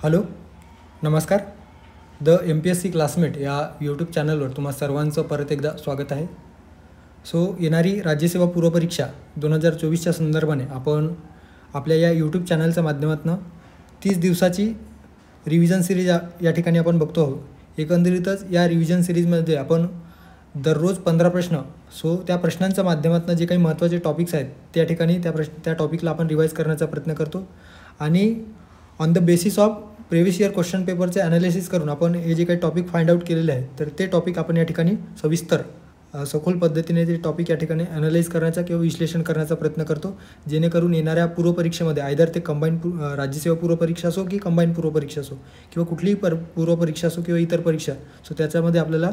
Hello, नमस्कार. The MPSC classmate या YouTube चॅनलवर तुम्हा सर्वांचं परत एकदा स्वागत आहे. येणारी राज्यसेवा पूर्वपरीक्षा 2024च्या संदर्भाने आपण आपल्या या यूट्यूब चॅनलच्या माध्यमातून 30 दिवसाची रिव्हिजन सिरीज या ठिकाणी आपण बघतो आहोत. एकंदरीतच या रिव्हिजन सिरीजमध्ये आपण दररोज 15 प्रश्न त्या प्रश्नांच्या माध्यमातून जे काही महत्त्वाचे टॉपिक्स आहेत त्या ठिकाणी त्या टॉपिकला आपण रिवाईज करण्याचा प्रयत्न करतो आणि on the basis of previous year question पेपरचे ॲनालिसिस करून आपण हे जे काही टॉपिक फाइंड आउट केलेले आहेत तर ते टॉपिक आपण या ठिकाणी सविस्तर सखोल पद्धतीने ते टॉपिक या ठिकाणी ॲनालाइज करण्याचा किंवा विश्लेषण करण्याचा प्रयत्न करतो, जेणेकरून येणाऱ्या पूर्वपरीक्षेमध्ये आयदर ते राज्यसेवा पूर्वपरीक्षा असो की कंबाईन पूर्वपरीक्षा असो किंवा कुठलीही पूर्वपरीक्षा असो किंवा इतर परीक्षा त्याच्यामध्ये आपल्याला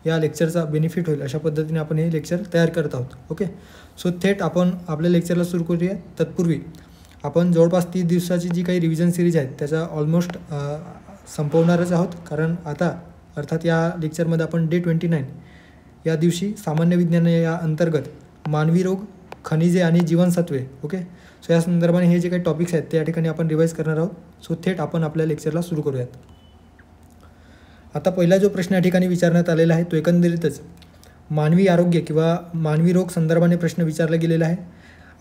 या लेक्चरचा बेनिफिट होईल अशा पद्धतीने आपण हे लेक्चर तयार करत आहोत. ओके, थेट आपण आपल्या लेक्चरला सुरू करूया. तत्पूर्वी आपण जवळपास 30 दिवसाची जी काही रिव्हिजन सिरीज आहे त्याचा ऑलमोस्ट संपवणारच आहोत, कारण आता अर्थात या लेक्चरमध्ये आपण डे 29 या दिवशी सामान्य विज्ञान या अंतर्गत मानवी रोग, खनिजे आणि जीवनसत्वे या संदर्भाने हे जे काही टॉपिक्स आहेत त्या ठिकाणी आपण रिवाईज करणार आहोत. थेट आपण आपल्या लेक्चरला सुरू करूयात. आता पहिला जो प्रश्न या ठिकाणी विचारण्यात आलेला आहे तो एकंदरीतच मानवी आरोग्य किंवा मानवी रोग संदर्भाने प्रश्न विचारला गेलेला आहे.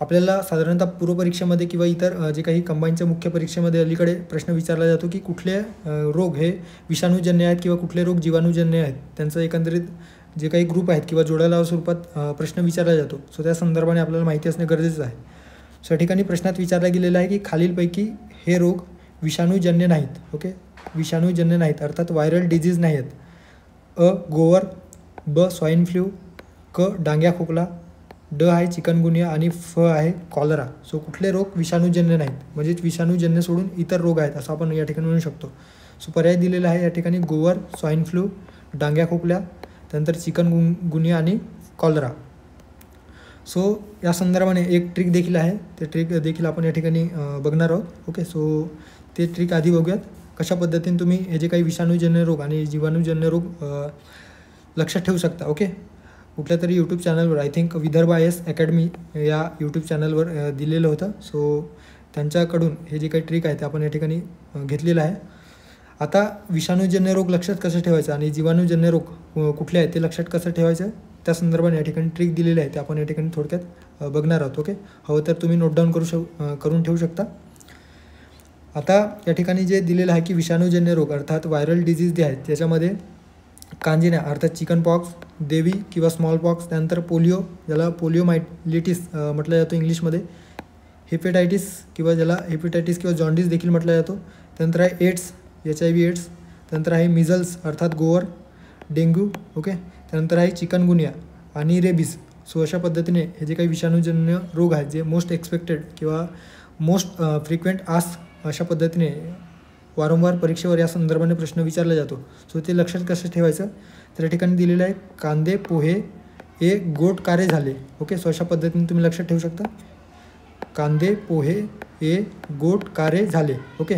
आपल्याला साधारणतः पूर्वपरीक्षेमध्ये किंवा इतर जे काही कंबाईनच्या मुख्य परीक्षेमध्ये अलीकडे प्रश्न विचारला जातो की कुठले रोग हे विषाणूजन्य आहेत किंवा कुठले रोग जीवाणूजन्य आहेत, त्यांचं एकंदरीत जे काही ग्रुप आहेत किंवा जोड्याला स्वरूपात प्रश्न विचारला जातो. त्या संदर्भाने आपल्याला माहिती असणे गरजेचं आहे. या ठिकाणी प्रश्नात विचारला गेलेला आहे की खालीलपैकी हे रोग विषाणूजन्य नाहीत. विषाणूजन्य नाहीत अर्थात व्हायरल डिझीज नाही आहेत. अ गोवर, ब स्वाईन फ्लू, क डांग्या खोकला, ड आहे चिकनगुनिया आणि फ आहे कॉलरा. कुठले रोग विषाणूजन्य नाहीत, म्हणजेच विषाणूजन्य सोडून इतर रोग आहेत असं आपण या ठिकाणी म्हणू शकतो. पर्याय दिलेला आहे या ठिकाणी गोवर, स्वाईन फ्लू, डांग्या खोकल्या, त्यानंतर चिकनगुनिया आणि कॉलरा. या संदर्भाने एक ट्रिक देखील आहे, ते ट्रिक देखील आपण या ठिकाणी बघणार आहोत. ओके, ते ट्रिक आधी बघूयात. कशा पद्धतीने तुम्ही हे जे काही विषाणूजन्य रोग आणि जीवाणूजन्य रोग लक्षात ठेवू शकता. ओके, कुठल्या तरी यूट्यूब चॅनलवर I think Vidarbha IAS academy या यूट्यूब चॅनलवर दिलेलं होतं. त्यांच्याकडून हे जे काही ट्रिक आहे ते आपण या ठिकाणी घेतलेलं आहे. आता विषाणूजन्य रोग लक्षात कसं ठेवायचं आणि जीवाणूजन्य रोग कुठले आहेत ते लक्षात कसं ठेवायचं त्या संदर्भाने या ठिकाणी ट्रिक दिलेले आहे ते आपण या ठिकाणी थोडक्यात बघणार आहोत. ओके, हवं तर तुम्ही नोट डाऊन करून ठेवू शकता. आता या ठिकाणी जे दिलेलं आहे की विषाणूजन्य रोग अर्थात व्हायरल डिझीज जे आहेत त्याच्यामध्ये कांजिण्या अर्थात चिकन पॉक्स, देवी किंवा स्मॉल पॉक्स, त्यानंतर पोलिओ ज्याला पोलिओमायलिटिस म्हटलं जातं इंग्लिशमध्ये, हेपेटायटिस किंवा जॉन्डिस देखील म्हटलं जातो. त्यानंतर आहे एड्स, HIV एड्स, त्यानंतर आहे मिझल्स अर्थात गोवर, डेंग्यू. ओके, त्यानंतर आहे चिकनगुनिया आणि रेबीज. अशा पद्धतीने हे जे काही विषाणूजन्य रोग आहेत जे मोस्ट एक्सपेक्टेड किंवा मोस्ट फ्रिक्वेंट अशा पद्धतीने वारंवार परीक्षेवर या संदर्भाने प्रश्न विचारला जातो. ते लक्षात कसं ठेवायचं तर या ठिकाणी दिलेलं आहे कांदे पोहे ए गोट कारे झाले. ओके, अशा पद्धतीने तुम्ही लक्षात ठेवू शकता. कांदे पोहे ए गोट कारे झाले. ओके,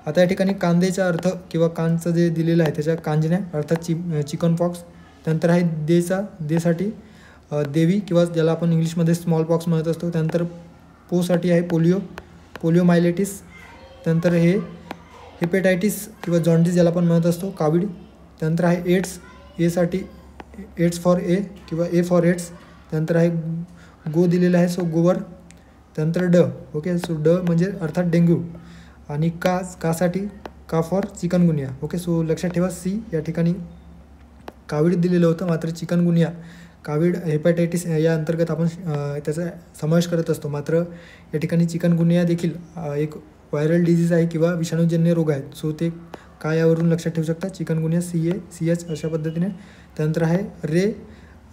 आता या ठिकाणी कांदेचा अर्थ किंवा कांचं जे दिलेलं आहे त्याच्या कांजिण्या अर्थात चिकन पॉक्स, त्यानंतर आहे देसाठी देवी किंवा ज्याला आपण इंग्लिशमध्ये स्मॉल पॉक्स म्हणत असतो, त्यानंतर पोसाठी आहे पोलिओमायलिटिस, त्यानंतर हे हेपेटायटिस किंवा जॉन्डिस ज्याला आपण म्हणत असतो कावीड, त्यानंतर आहे एड्स, एसाठी एड्स फॉर ए किंवा ए फॉर एड्स, त्यानंतर आहे गो दिलेलं आहे गोवर, त्यानंतर ड. ओके, ड म्हणजे अर्थात डेंग्यू आणि कासाठी का फॉर चिकनगुनिया. ओके, लक्षात ठेवा. सी या ठिकाणी कावीड दिलेलं होतं, मात्र चिकनगुनिया कावीड हेपॅटायटिस या अंतर्गत आपण त्याचा समावेश करत असतो, मात्र या ठिकाणी चिकनगुनिया देखील एक व्हायरल डिझीज आहे किंवा विषाणूजन्य रोग आहेत. ते काय यावरून लक्षात ठेवू शकता CA CH अशा पद्धतीने. त्यानंतर आहे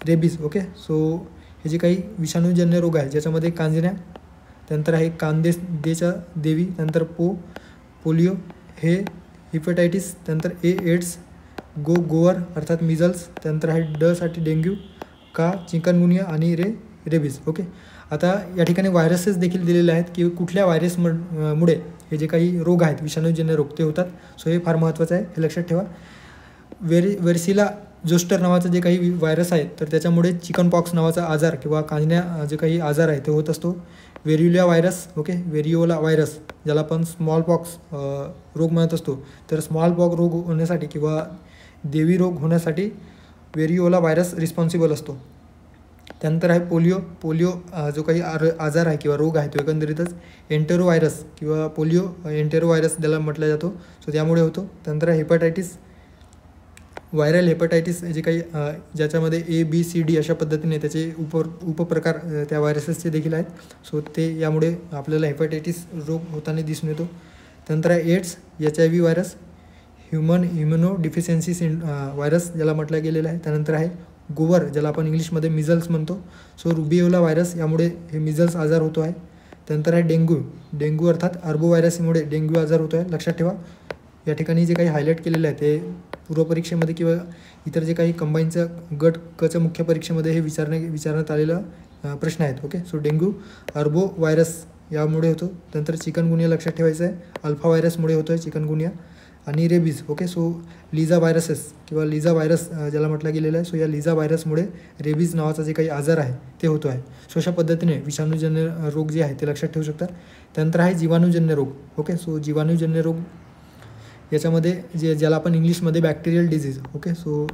रेबीज. ओके, हे जे काही विषाणूजन्य रोग आहे ज्याच्यामध्ये कांजिण्या, त्यानंतर आहे देचा देवी, त्यानंतर पोलिओ, हे हेपेटायटिस, त्यानंतर एड्स, गोवर अर्थात मिझल्स, त्यानंतर आहे ड साठी डेंग्यू, का चिकनगुनिया आणि रेबीज. ओके, आता या ठिकाणी व्हायरसेस देखील दिलेले आहेत की कुठल्या मुळे हे जे काही रोग आहेत विषाणूजन्य रोग ते होतात. हे फार महत्त्वाचं आहे, हे लक्षात ठेवा. वेरसिला जोस्टर नावाचं जे काही व्हायरस आहे तर त्याच्यामुळे चिकन पॉक्स नावाचा आजार किंवा कांजिण्या जे काही आजार आहे ते होत असतो. व्हेरिओला व्हायरस, ओके, व्हेरिओला व्हायरस ज्याला आपण स्मॉल पॉक्स रोग म्हणत असतो, तर स्मॉल पॉक्स रोग होण्यासाठी किंवा देवी रोग होण्यासाठी व्हेरिओला व्हायरस रिस्पॉन्सिबल असतो. त्यानंतर आहे पोलिओ जो काही आजार आहे किंवा रोग आहे तो एकंदरीतच एंटेरो व्हायरस किंवा पोलिओ एंटेरो व्हायरस ज्याला म्हटलं जातो, सो त्यामुळे होतो. त्यानंतर हेपॅटायटिस, व्हायरल हेपॅटायटिस जे काही ज्याच्यामध्ये ABCD अशा पद्धतीने त्याचे उपप्रकार त्या व्हायरसेसचे देखील आहेत, सो ते यामुळे आपल्याला हेपॅटायटिस रोग होताना दिसून येतो. त्यानंतर आहे AIDS, HIV virus, human immunodeficiency virus ज्याला म्हटलं गेलेलं आहे. त्यानंतर आहे गोवर ज्याला आपण इंग्लिशमध्ये मिझल्स म्हणतो, सो रुबिओला व्हायरस यामुळे हे मिझल्स आजार होतो आहे. त्यानंतर आहे डेंग्यू अर्थात अर्बो व्हायरसमुळे डेंग्यू आजार होतो आहे. लक्षात ठेवा, या ठिकाणी जे काही हायलाईट केलेलं आहे ते पूर्वपरीक्षेमध्ये किंवा इतर जे काही कंबाईनचं गट कच्या मुख्य परीक्षेमध्ये हे विचारण्यात आलेलं प्रश्न आहेत. ओके, सो डेंग्यू अर्बो व्हायरस यामुळे होतो. त्यानंतर चिकनगुनिया लक्षात ठेवायचं आहे, अल्फा व्हायरसमुळे होतो आहे चिकनगुनिया. आणि rabies, okay, so Liza viruses किंवा लिझा व्हायरस ज्याला म्हटलं गेलेलं आहे, सो या लिझा व्हायरसमुळे रेबीज नावाचा जे काही आजार आहे ते होतो आहे. सो अशा पद्धतीने विषाणूजन्य रोग जे आहे ते लक्षात ठेवू शकतात. त्यानंतर आहे जीवाणूजन्य रोग, ओके, सो जीवाणूजन्य रोग याच्यामध्ये ज्याला आपण इंग्लिशमध्ये bacterial disease, okay, so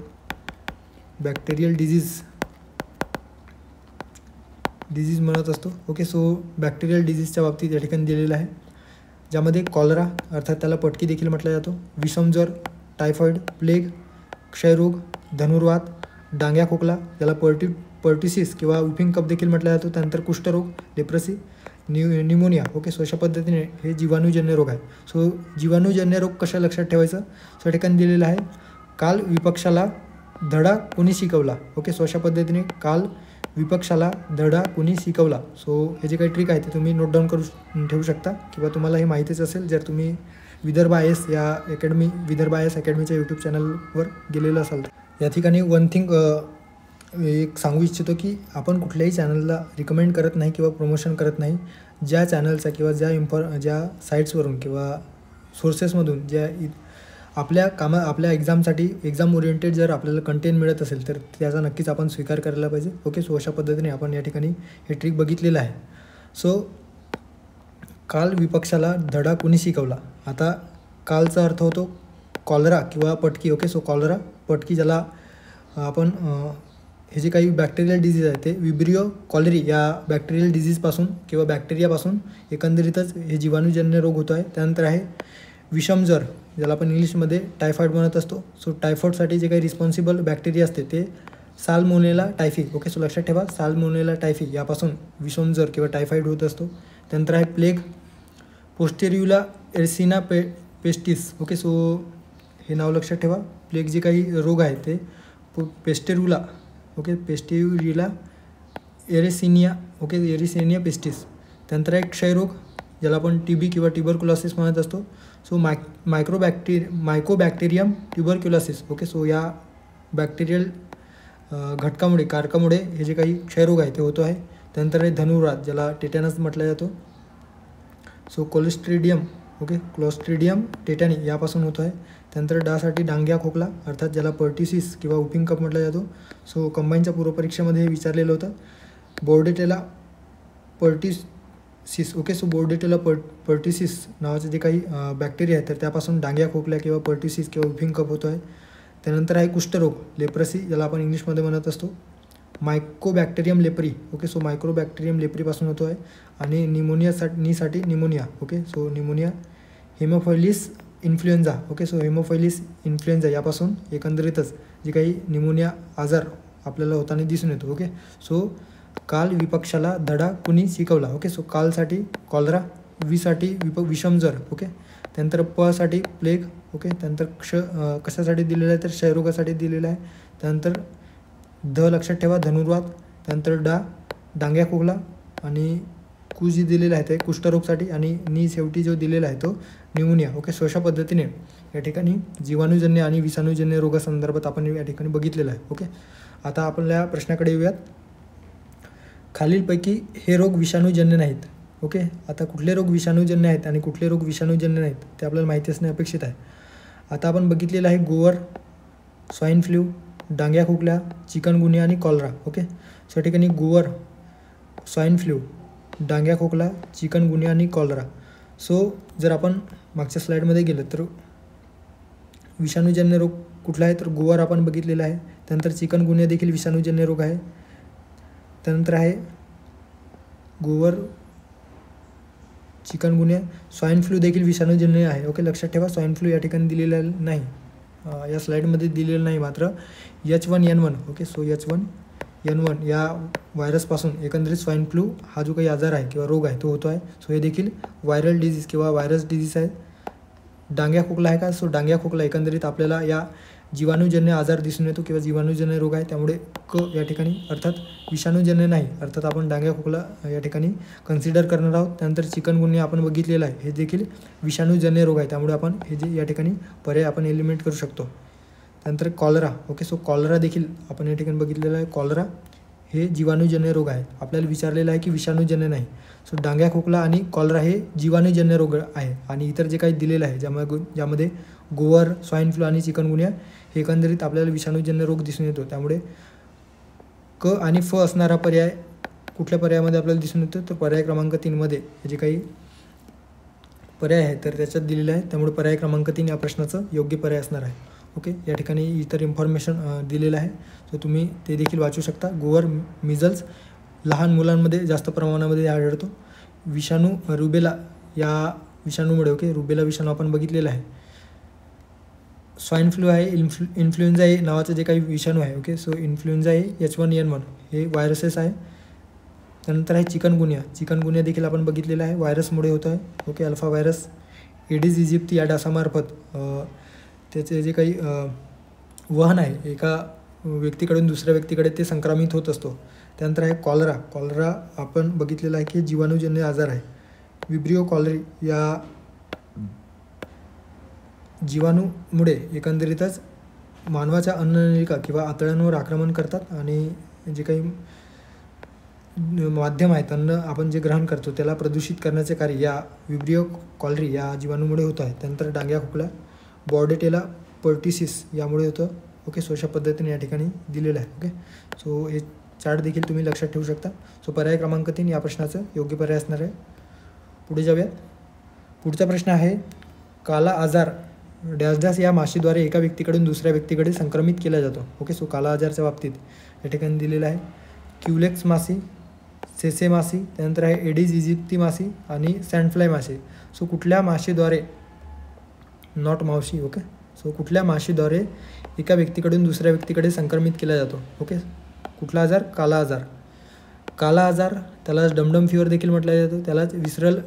bacterial disease म्हणत असतो. ओके, सो बॅक्टेरियल डिझीजच्या बाबतीत या ठिकाणी दिलेलं आहे, ज्यामध्ये कॉलरा अर्थात त्याला पटकी देखील म्हटलं जातो, विषमज्वर, टायफॉईड, प्लेग, क्षयरोग, धनुर्वात, डांग्या खोकला ज्याला पर्ट्युसिस किंवा विपिंग कप देखील म्हटलं जातो. त्यानंतर कुष्ठरोग, लेप्रसी, न्यूमोनिया. ओके, सो अशा पद्धतीने हे जीवाणूजन्य रोग आहे. सो जीवाणूजन्य रोग कशा लक्षात ठेवायचं, सो या ठिकाणी दिलेलं आहे, काल विपक्षाला धडा कोणी शिकवला. ओके, सो अशा पद्धतीने काल विपक्षाला धडा कोणी शिकवला. सो हे जे काही ट्रिक आहे ते तुम्ही नोट डाऊन करू ठेवू शकता किंवा तुम्हाला हे माहितीच असेल जर तुम्ही विदर्भ IAS या विदर्भ IAS अकॅडमीच्या यूट्यूब चॅनलवर गेलेलं असाल. या ठिकाणी वन थिंग एक सांगू इच्छितो की आपण कुठल्याही चॅनलला रिकमेंड करत नाही किंवा प्रमोशन करत नाही. ज्या चॅनलचा किंवा ज्या साईट्सवरून किंवा सोर्सेसमधून ज्या आपल्या एक्झामसाठी एक्झाम ओरिएंटेड जर आपल्याला कंटेंट मिळत असेल तर त्याचा नक्कीच आपण स्वीकार करायला पाहिजे. ओके, सो अशा पद्धतीने आपण या ठिकाणी हे ट्रिक बघितलेलं आहे. सो काल विपक्षाला धडा कोणी शिकवला. आता कालचा अर्थ होतो कॉलरा किंवा पटकी. ओके, सो कॉलरा, पटकी ज्याला आपण हे जे काही बॅक्टेरियल डिझीज आहे ते विब्रिओ कॉलरी या बॅक्टेरियल डिझीजपासून किंवा बॅक्टेरियापासून एकंदरीतच हे जीवाणूजन्य रोग होतो आहे. त्यानंतर आहे विषमज्वर ज्याला आपण इंग्लिशमध्ये टायफॉईड म्हणत असतो. सो टायफॉईडसाठी जे काही रिस्पॉन्सिबल बॅक्टेरिया असते ते साल्मोनेला टायफी. ओके, सो लक्षात ठेवा, साल्मोनेला टायफी यापासून विषमज्वर किंवा टायफॉईड होत असतो. त्यानंतर आहे प्लेग, पोस्टेरियुला एर्सिना पेस्टिस. ओके, सो हे नाव लक्षात ठेवा. प्लेग जे काही रोग आहे ते पेस्टेरुला, ओके, पेस्टेरुला एरेसिनिया, ओके, एरिसेनिया पेस्टिस. त्यानंतर आहे क्षयरोग ज्याला आपण TB किंवा ट्युबरक्युलोसिस म्हणत असतो. So Mycobacterium tuberculosis. Okay, so या बॅक्टेरियल कारकामुळे हे जे काही क्षयरोग आहे ते होतो आहे. त्यानंतर आहे धनुर्वात ज्याला टेटॅनस म्हटलं जातो. So Clostridium, okay, Clostridium tetany यापासून होतो आहे. त्यानंतर डासाठी डांग्या खोकला अर्थात ज्याला पर्ट्युसिस किंवा विपिंग कप म्हटलं जातो. सो कंबाईनच्या पूर्वपरीक्षेमध्ये हे विचारलेलं होतं. Bordetella pertussis. Okay, so Bordetella pertussis नावाचे जे काही बॅक्टेरिया आहेत तर त्यापासून डांग्या खोकल्या किंवा पर्ट्युसिस किंवा विपिंग कप होतो आहे. त्यानंतर आहे कुष्ठरोग, लेप्रसी ज्याला आपण इंग्लिशमध्ये म्हणत असतो. Mycobacterium leprae. Okay, so mycobacterium लेप्रीपासून होतो आहे. आणि निमोनियासाठी pneumonia. Okay, so pneumonia. Haemophilus influenza. Okay, so haemophilus influenza यापासून एकंदरीतच जे काही निमोनिया आजार आपल्याला होताना दिसून येतो. ओके, सो काल विपक्षाला धडा कुणी शिकवला. ओके, सो कालसाठी कॉलरा, वीसाठी विषमज्वर. ओके, त्यानंतर पसाठी प्लेग. ओके, त्यानंतर कशासाठी दिलेलं आहे तर क्षयरोगासाठी दिलेलं आहे. त्यानंतर लक्षात ठेवा धनुर्वात. त्यानंतर डांग्या खोकला आणि जी दिलेलं आहे ते कुष्ठरोगसाठी आणि शेवटी जो दिलेला आहे तो न्यूमोनिया. ओके, सो अशा पद्धतीने या ठिकाणी जीवाणूजन्य आणि विषाणूजन्य रोगासंदर्भात आपण या ठिकाणी बघितलेलं आहे. ओके, आता आपण या प्रश्नाकडे येऊयात. खालीलपैकी हे रोग विषाणूजन्य नाहीत. ओके, आता कुठले रोग विषाणूजन्य आहेत आणि कुठले रोग विषाणूजन्य नाहीत ते आपल्याला माहिती असणे अपेक्षित आहे. आता आपण बघितलेलं आहे गोवर, स्वाईन फ्लू, डांग्या खोकल्या, चिकनगुनिया आणि कॉलरा. ओके, सो या ठिकाणी गोवर, स्वाईन फ्लू डांग्या खोकला, चिकनगुन्या आणि कॉलरा. सो जर आपण मागच्या स्लाईडमध्ये गेलं तर विषाणूजन्य रोग कुठला आहे तर गोवर आपण बघितलेला आहे. त्यानंतर चिकनगुन्या देखील विषाणूजन्य रोग आहे. त्यानंतर आहे गोवर, चिकनगुन्या. स्वाईन फ्लू देखील विषाणूजन्य आहे. ओके, लक्षात ठेवा स्वाईन फ्लू या ठिकाणी दिलेला नाही, या स्लाईडमध्ये दिलेलं नाही मात्र H1N1. ओके, सो H1N1 या व्हायरसपासून एकंदरीत स्वाईन फ्लू हा जो काही आजार आहे किंवा रोग आहे तो होतो आहे. सो हे देखील व्हायरल डिझीज किंवा व्हायरस डिझीज आहे. डांग्या खोकला आहे का, सो डांग्या खोकला एकंदरीत आपल्याला या जीवाणूजन्य आजार दिसून येतो किंवा जीवाणूजन्य रोग आहे, त्यामुळे या ठिकाणी अर्थात विषाणूजन्य नाही, अर्थात आपण डांग्या खोकला या ठिकाणी कन्सिडर करणार आहोत. त्यानंतर चिकनगुन्या आपण बघितलेला आहे, हे देखील विषाणूजन्य रोग आहे, त्यामुळे आपण हे जे या ठिकाणी पर्याय आपण एलिमिनेट करू शकतो. त्यानंतर कॉलरा. ओके, सो कॉलरा देखील आपण या ठिकाणी बघितलेलं आहे. कॉलरा हे जीवाणूजन्य रोग आहे. आपल्याला विचारलेलं आहे की विषाणूजन्य नाही. सो डांग्या खोकला आणि कॉलरा हे जीवाणूजन्य रोग आहे. आणि इतर जे काही दिलेलं आहे ज्यामध्ये गोवर, स्वाईन फ्लू आणि चिकनगुन्या हे एकंदरीत आपल्याला विषाणूजन्य रोग दिसून येतो, त्यामुळे क आणि फ असणारा पर्याय कुठल्या पर्यायामध्ये आपल्याला दिसून येतो तर पर्याय क्रमांक 3मध्ये जे काही पर्याय आहे तर त्याच्यात दिलेलं आहे, त्यामुळे पर्याय क्रमांक 3 या प्रश्नाचं योग्य पर्याय असणार आहे. ओके, या ठिकाणी इतर इन्फॉर्मेशन दिलेलं आहे, सो तुम्ही ते देखील वाचू शकता. गोवर, मिझल्स लहान मुलांमध्ये जास्त प्रमाणामध्ये आढळतो. विषाणू रुबेला या विषाणूमुळे, ओके, रुबेला विषाणू आपण बघितलेला आहे. स्वाईन फ्लू आहे, इन्फ्लुएन्झा ए नावाचं जे काही विषाणू आहे. ओके, सो इन्फ्लुएन्झा ए H1N1 हे व्हायरसेस आहे. त्यानंतर आहे चिकनगुन्या. चिकनगुन्या देखील आपण बघितलेला आहे, व्हायरसमुळे होतो आहे. Okay, alpha virus Aedes aegypti या डासामार्फत त्याचे जे काही वहन आहे एका व्यक्तीकडून दुसऱ्या व्यक्तीकडे ते संक्रमित होत असतो. त्यानंतर आहे कॉलरा. कॉलरा आपण बघितलेला आहे की जीवाणूजन्य आजार आहे. विब्रिओ कॉलरी या जीवाणूमुळे एकंदरीतच मानवाच्या अन्ननलिका किंवा आतड्यांवर आक्रमण करतात आणि जे काही माध्यम आहेत, अन्न आपण जे ग्रहण करतो त्याला प्रदूषित करण्याचे कार्य या विब्रिओ कॉलरी या जीवाणूमुळे होत आहे. त्यानंतर डांग्या खोकला बॉर्डेटेला पर्टिसिस यामुळे होतं. ओके, सो अशा पद्धतीने या ठिकाणी दिलेलं आहे. ओके, सो हे चार्ट देखील तुम्ही लक्षात ठेवू शकता. सो पर्याय क्रमांक 3 या प्रश्नाचं योग्य पर्याय असणार आहे. पुढे जाऊयात. पुढचा प्रश्न आहे काला आजार डॅश या माशीद्वारे एका व्यक्तीकडून दुसऱ्या व्यक्तीकडे संक्रमित केला जातो. ओके, सो काला आजारच्या बाबतीत या ठिकाणी दिलेलं आहे क्युलेक्स माशी, सेसे माशी, त्यानंतर आहे एडिस इजिप्ती माशी आणि सँडफ्लाय माशी. सो कुठल्या माशीद्वारे, नॉट मावशी, ओके, सो कुठल्या माशीद्वारे एका व्यक्तीकडून दुसऱ्या व्यक्तीकडे संक्रमित केला जातो. ओके, कुठला आजार, काला आजार. काला आजार त्यालाच डमडम फिवर देखील म्हटलं जातं, त्यालाच विसरल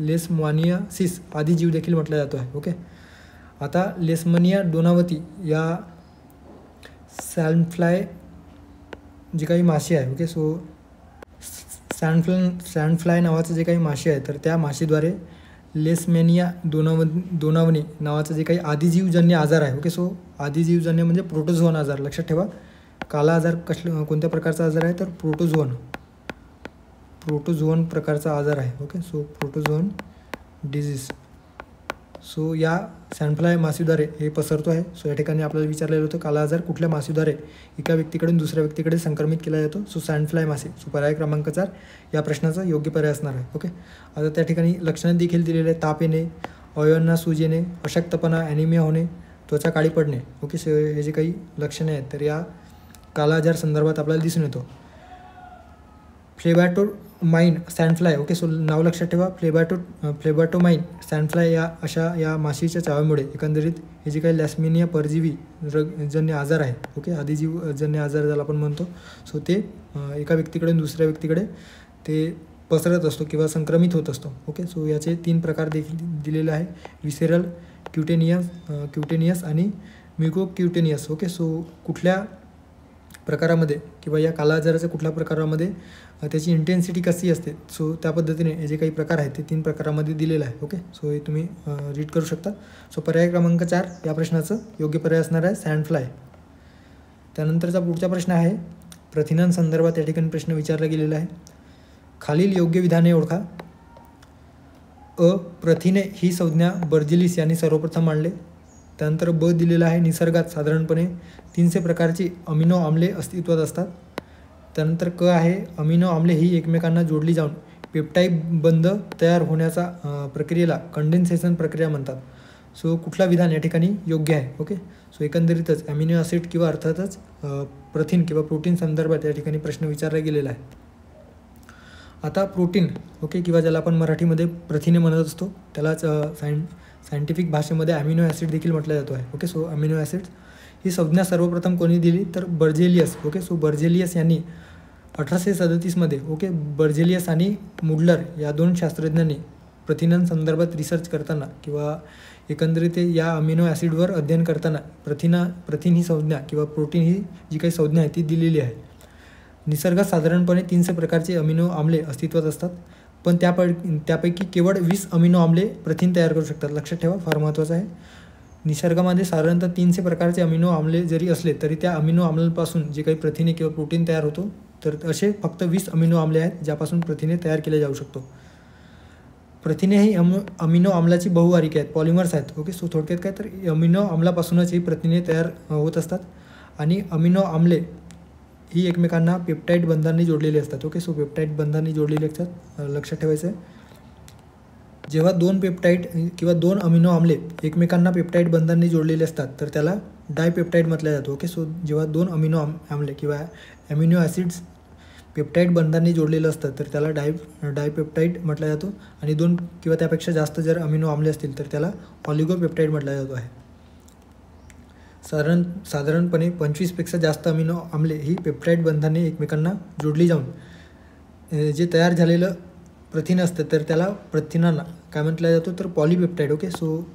लेशमानियासिस आदी जीव देखील म्हटला जातो आहे. ओके, आता लेशमानिया डोनावती या सँडफ्लाय जी काही माशी आहे. ओके, सो सँडफ्लाय नावाचं जे काही माशी आहे तर त्या माशीद्वारे लेशमॅनिया दोनावनी नावाचं जे काही आदिजीवजन्य आजार आहे. ओके, सो आदिजीवजन्य म्हणजे प्रोटोझोन आजार. लक्षात ठेवा, काला आजार कोणत्या प्रकारचा आजार आहे तर प्रोटोझोन प्रकारचा आजार आहे. Okay, so protozoan disease. So या सँडफ्लाय माशीद्वारे हे पसरतो आहे. सो या ठिकाणी आपल्याला विचारलेलं होतं काला आजार कुठल्या माशीद्वारे एका व्यक्तीकडून दुसऱ्या व्यक्तीकडे संक्रमित केला जातो. सो सँडफ्लाय माशी. सो पर्याय क्रमांक 4 या प्रश्नाचा योग्य पर्याय असणार आहे. ओके, आता त्या ठिकाणी लक्षणं देखील दिलेले आहे. ताप येणे, अवयवांना सूज येणे, अशक्तपणा, ॲनिमिया होणे, त्वचा काळी पडणे. ओके, सो हे जे काही लक्षणे आहेत तर या काला आजार संदर्भात आपल्याला दिसून येतो. फ्लेबॅटोमाइन सँडफ्लाय. ओके, सो नाव लक्षात ठेवा, फ्लेबॅटोमाइन सँडफ्लाय या माशीच्या चाव्यामुळे एकंदरीत हे जे काही लॅस्मिनिया परजीवी जन्य आजार आहे. ओके, आदिजीवजन्य आजार ज्याला आपण म्हणतो, सो ते एका व्यक्तीकडून दुसऱ्या व्यक्तीकडे ते पसरत असतो किंवा संक्रमित होत असतो. ओके, सो याचे 3 प्रकार देखील दिलेले आहे, विसेरल, क्युटेनियस आणि म्युकोक्युटेनियस. ओके, सो कुठल्या प्रकारामध्ये किंवा या काला आजाराच्या कुठल्या प्रकारामध्ये त्याची इंटेन्सिटी कशी असते, सो त्या पद्धतीने हे जे काही प्रकार आहेत ते 3 प्रकारामध्ये दिलेलं आहे. ओके, सो हे तुम्ही रीड करू शकता. सो पर्याय क्रमांक 4 या प्रश्नाचं योग्य पर्याय असणार आहे सँडफ्लाय. त्यानंतरचा पुढचा प्रश्न आहे प्रथिनांसंदर्भात या ठिकाणी प्रश्न विचारला गेलेला आहे. खालील योग्य विधाने ओळखा. प्रथिने ही संज्ञा बर्जेलिस यांनी सर्वप्रथम मांडले. त्यानंतर ब दिलेला आहे निसर्गात साधारणपणे 300 प्रकारची अमिनो आम्ले अस्तित्वात असतात. त्यानंतर क आहे अमिनो आम्ले ही एकमेकांना जोडली जाऊन पेप्टाईड बंध तयार होण्याचा प्रक्रियेला कंडेन्सेशन प्रक्रिया म्हणतात. सो कुठला विधान या ठिकाणी योग्य आहे. ओके, सो एकंदरीतच ॲमिनो ॲसिड किंवा अर्थातच प्रथिन किंवा प्रोटीन संदर्भात या ठिकाणी प्रश्न विचारला गेलेला आहे. आता प्रोटीन, ओके, किंवा ज्याला आपण मराठीमध्ये प्रथिने म्हणत असतो त्यालाच सायंटिफिक भाषेमध्ये ॲमिनो ॲसिड देखील म्हटलं जातो आहे. ओके, सो ॲमिनो ॲसिड्स ही संज्ञा सर्वप्रथम कोणी दिली तर बर्जेलियस. ओके, सो बर्जेलियस यांनी 1837मध्ये, ओके, बर्जेलियस आणि मुडलर या 2 शास्त्रज्ञांनी प्रथिनांसंदर्भात रिसर्च करताना किंवा एकंदरीत या अमिनो ॲसिडवर अध्ययन करताना प्रथिन ही संज्ञा किंवा प्रोटीन ही जी काही संज्ञा आहे ती दिलेली आहे. निसर्गात साधारणपणे 300 प्रकारचे अमिनो आम्ले अस्तित्वात असतात, पण त्यापैकी केवळ 20 अमिनो आम्ले प्रथिन तयार करू शकतात. लक्षात ठेवा, फार महत्त्वाचं आहे. निसर्गामध्ये साधारणतः 300 प्रकारचे अमिनो आम्ले जरी असले तरी त्या अमिनो आम्लांपासून जे काही प्रथिने किंवा प्रोटीन तयार होतो तर असे फक्त 20 अमिनो आम्ले आहेत ज्यापासून प्रथिने तयार केले जाऊ शकतो. प्रथिने ही अमिनो आम्लाची बहुवारिके आहेत, पॉलिमर्स आहेत. ओके, सो थोडक्यात काय तर अमिनो आम्लापासूनच ही प्रथिने तयार होत असतात आणि अमिनो आम्ले ही एकमेकांना पेप्टाईड बंधांनी जोडलेली असतात. ओके, सो पेप्टाईड बंधांनी जोडलेली असतात, लक्षात ठेवायचं आहे. जेव्हा 2 पेप्टाईड किंवा 2 अमिनो आम्ले एकमेकांना पेप्टाईड बंधांनी जोडलेले असतात तर त्याला डायपेप्टाईड म्हटलं जातं. ओके, सो जेव्हा 2 अमिनो आम्ले किंवा ॲमिनो ॲसिड्स पेप्टाईड बंधांनी जोडलेलं असतं तर त्याला डायपेप्टाईड म्हटलं जातो आणि 2 किंवा त्यापेक्षा जास्त जर अमिनो आम्ले असतील तर त्याला ऑलिगोपेप्टाईड म्हटलं जातो आहे. साधारणपणे 25पेक्षा जास्त अमिनो आम्ले ही पेप्टाईड बंधाने एकमेकांना जोडली जाऊन जे तयार झालेलं प्रथिन असतं तर त्याला प्रथिनांना काय म्हटलं जातो तर पॉलीपेप्टाईड. ओके, सो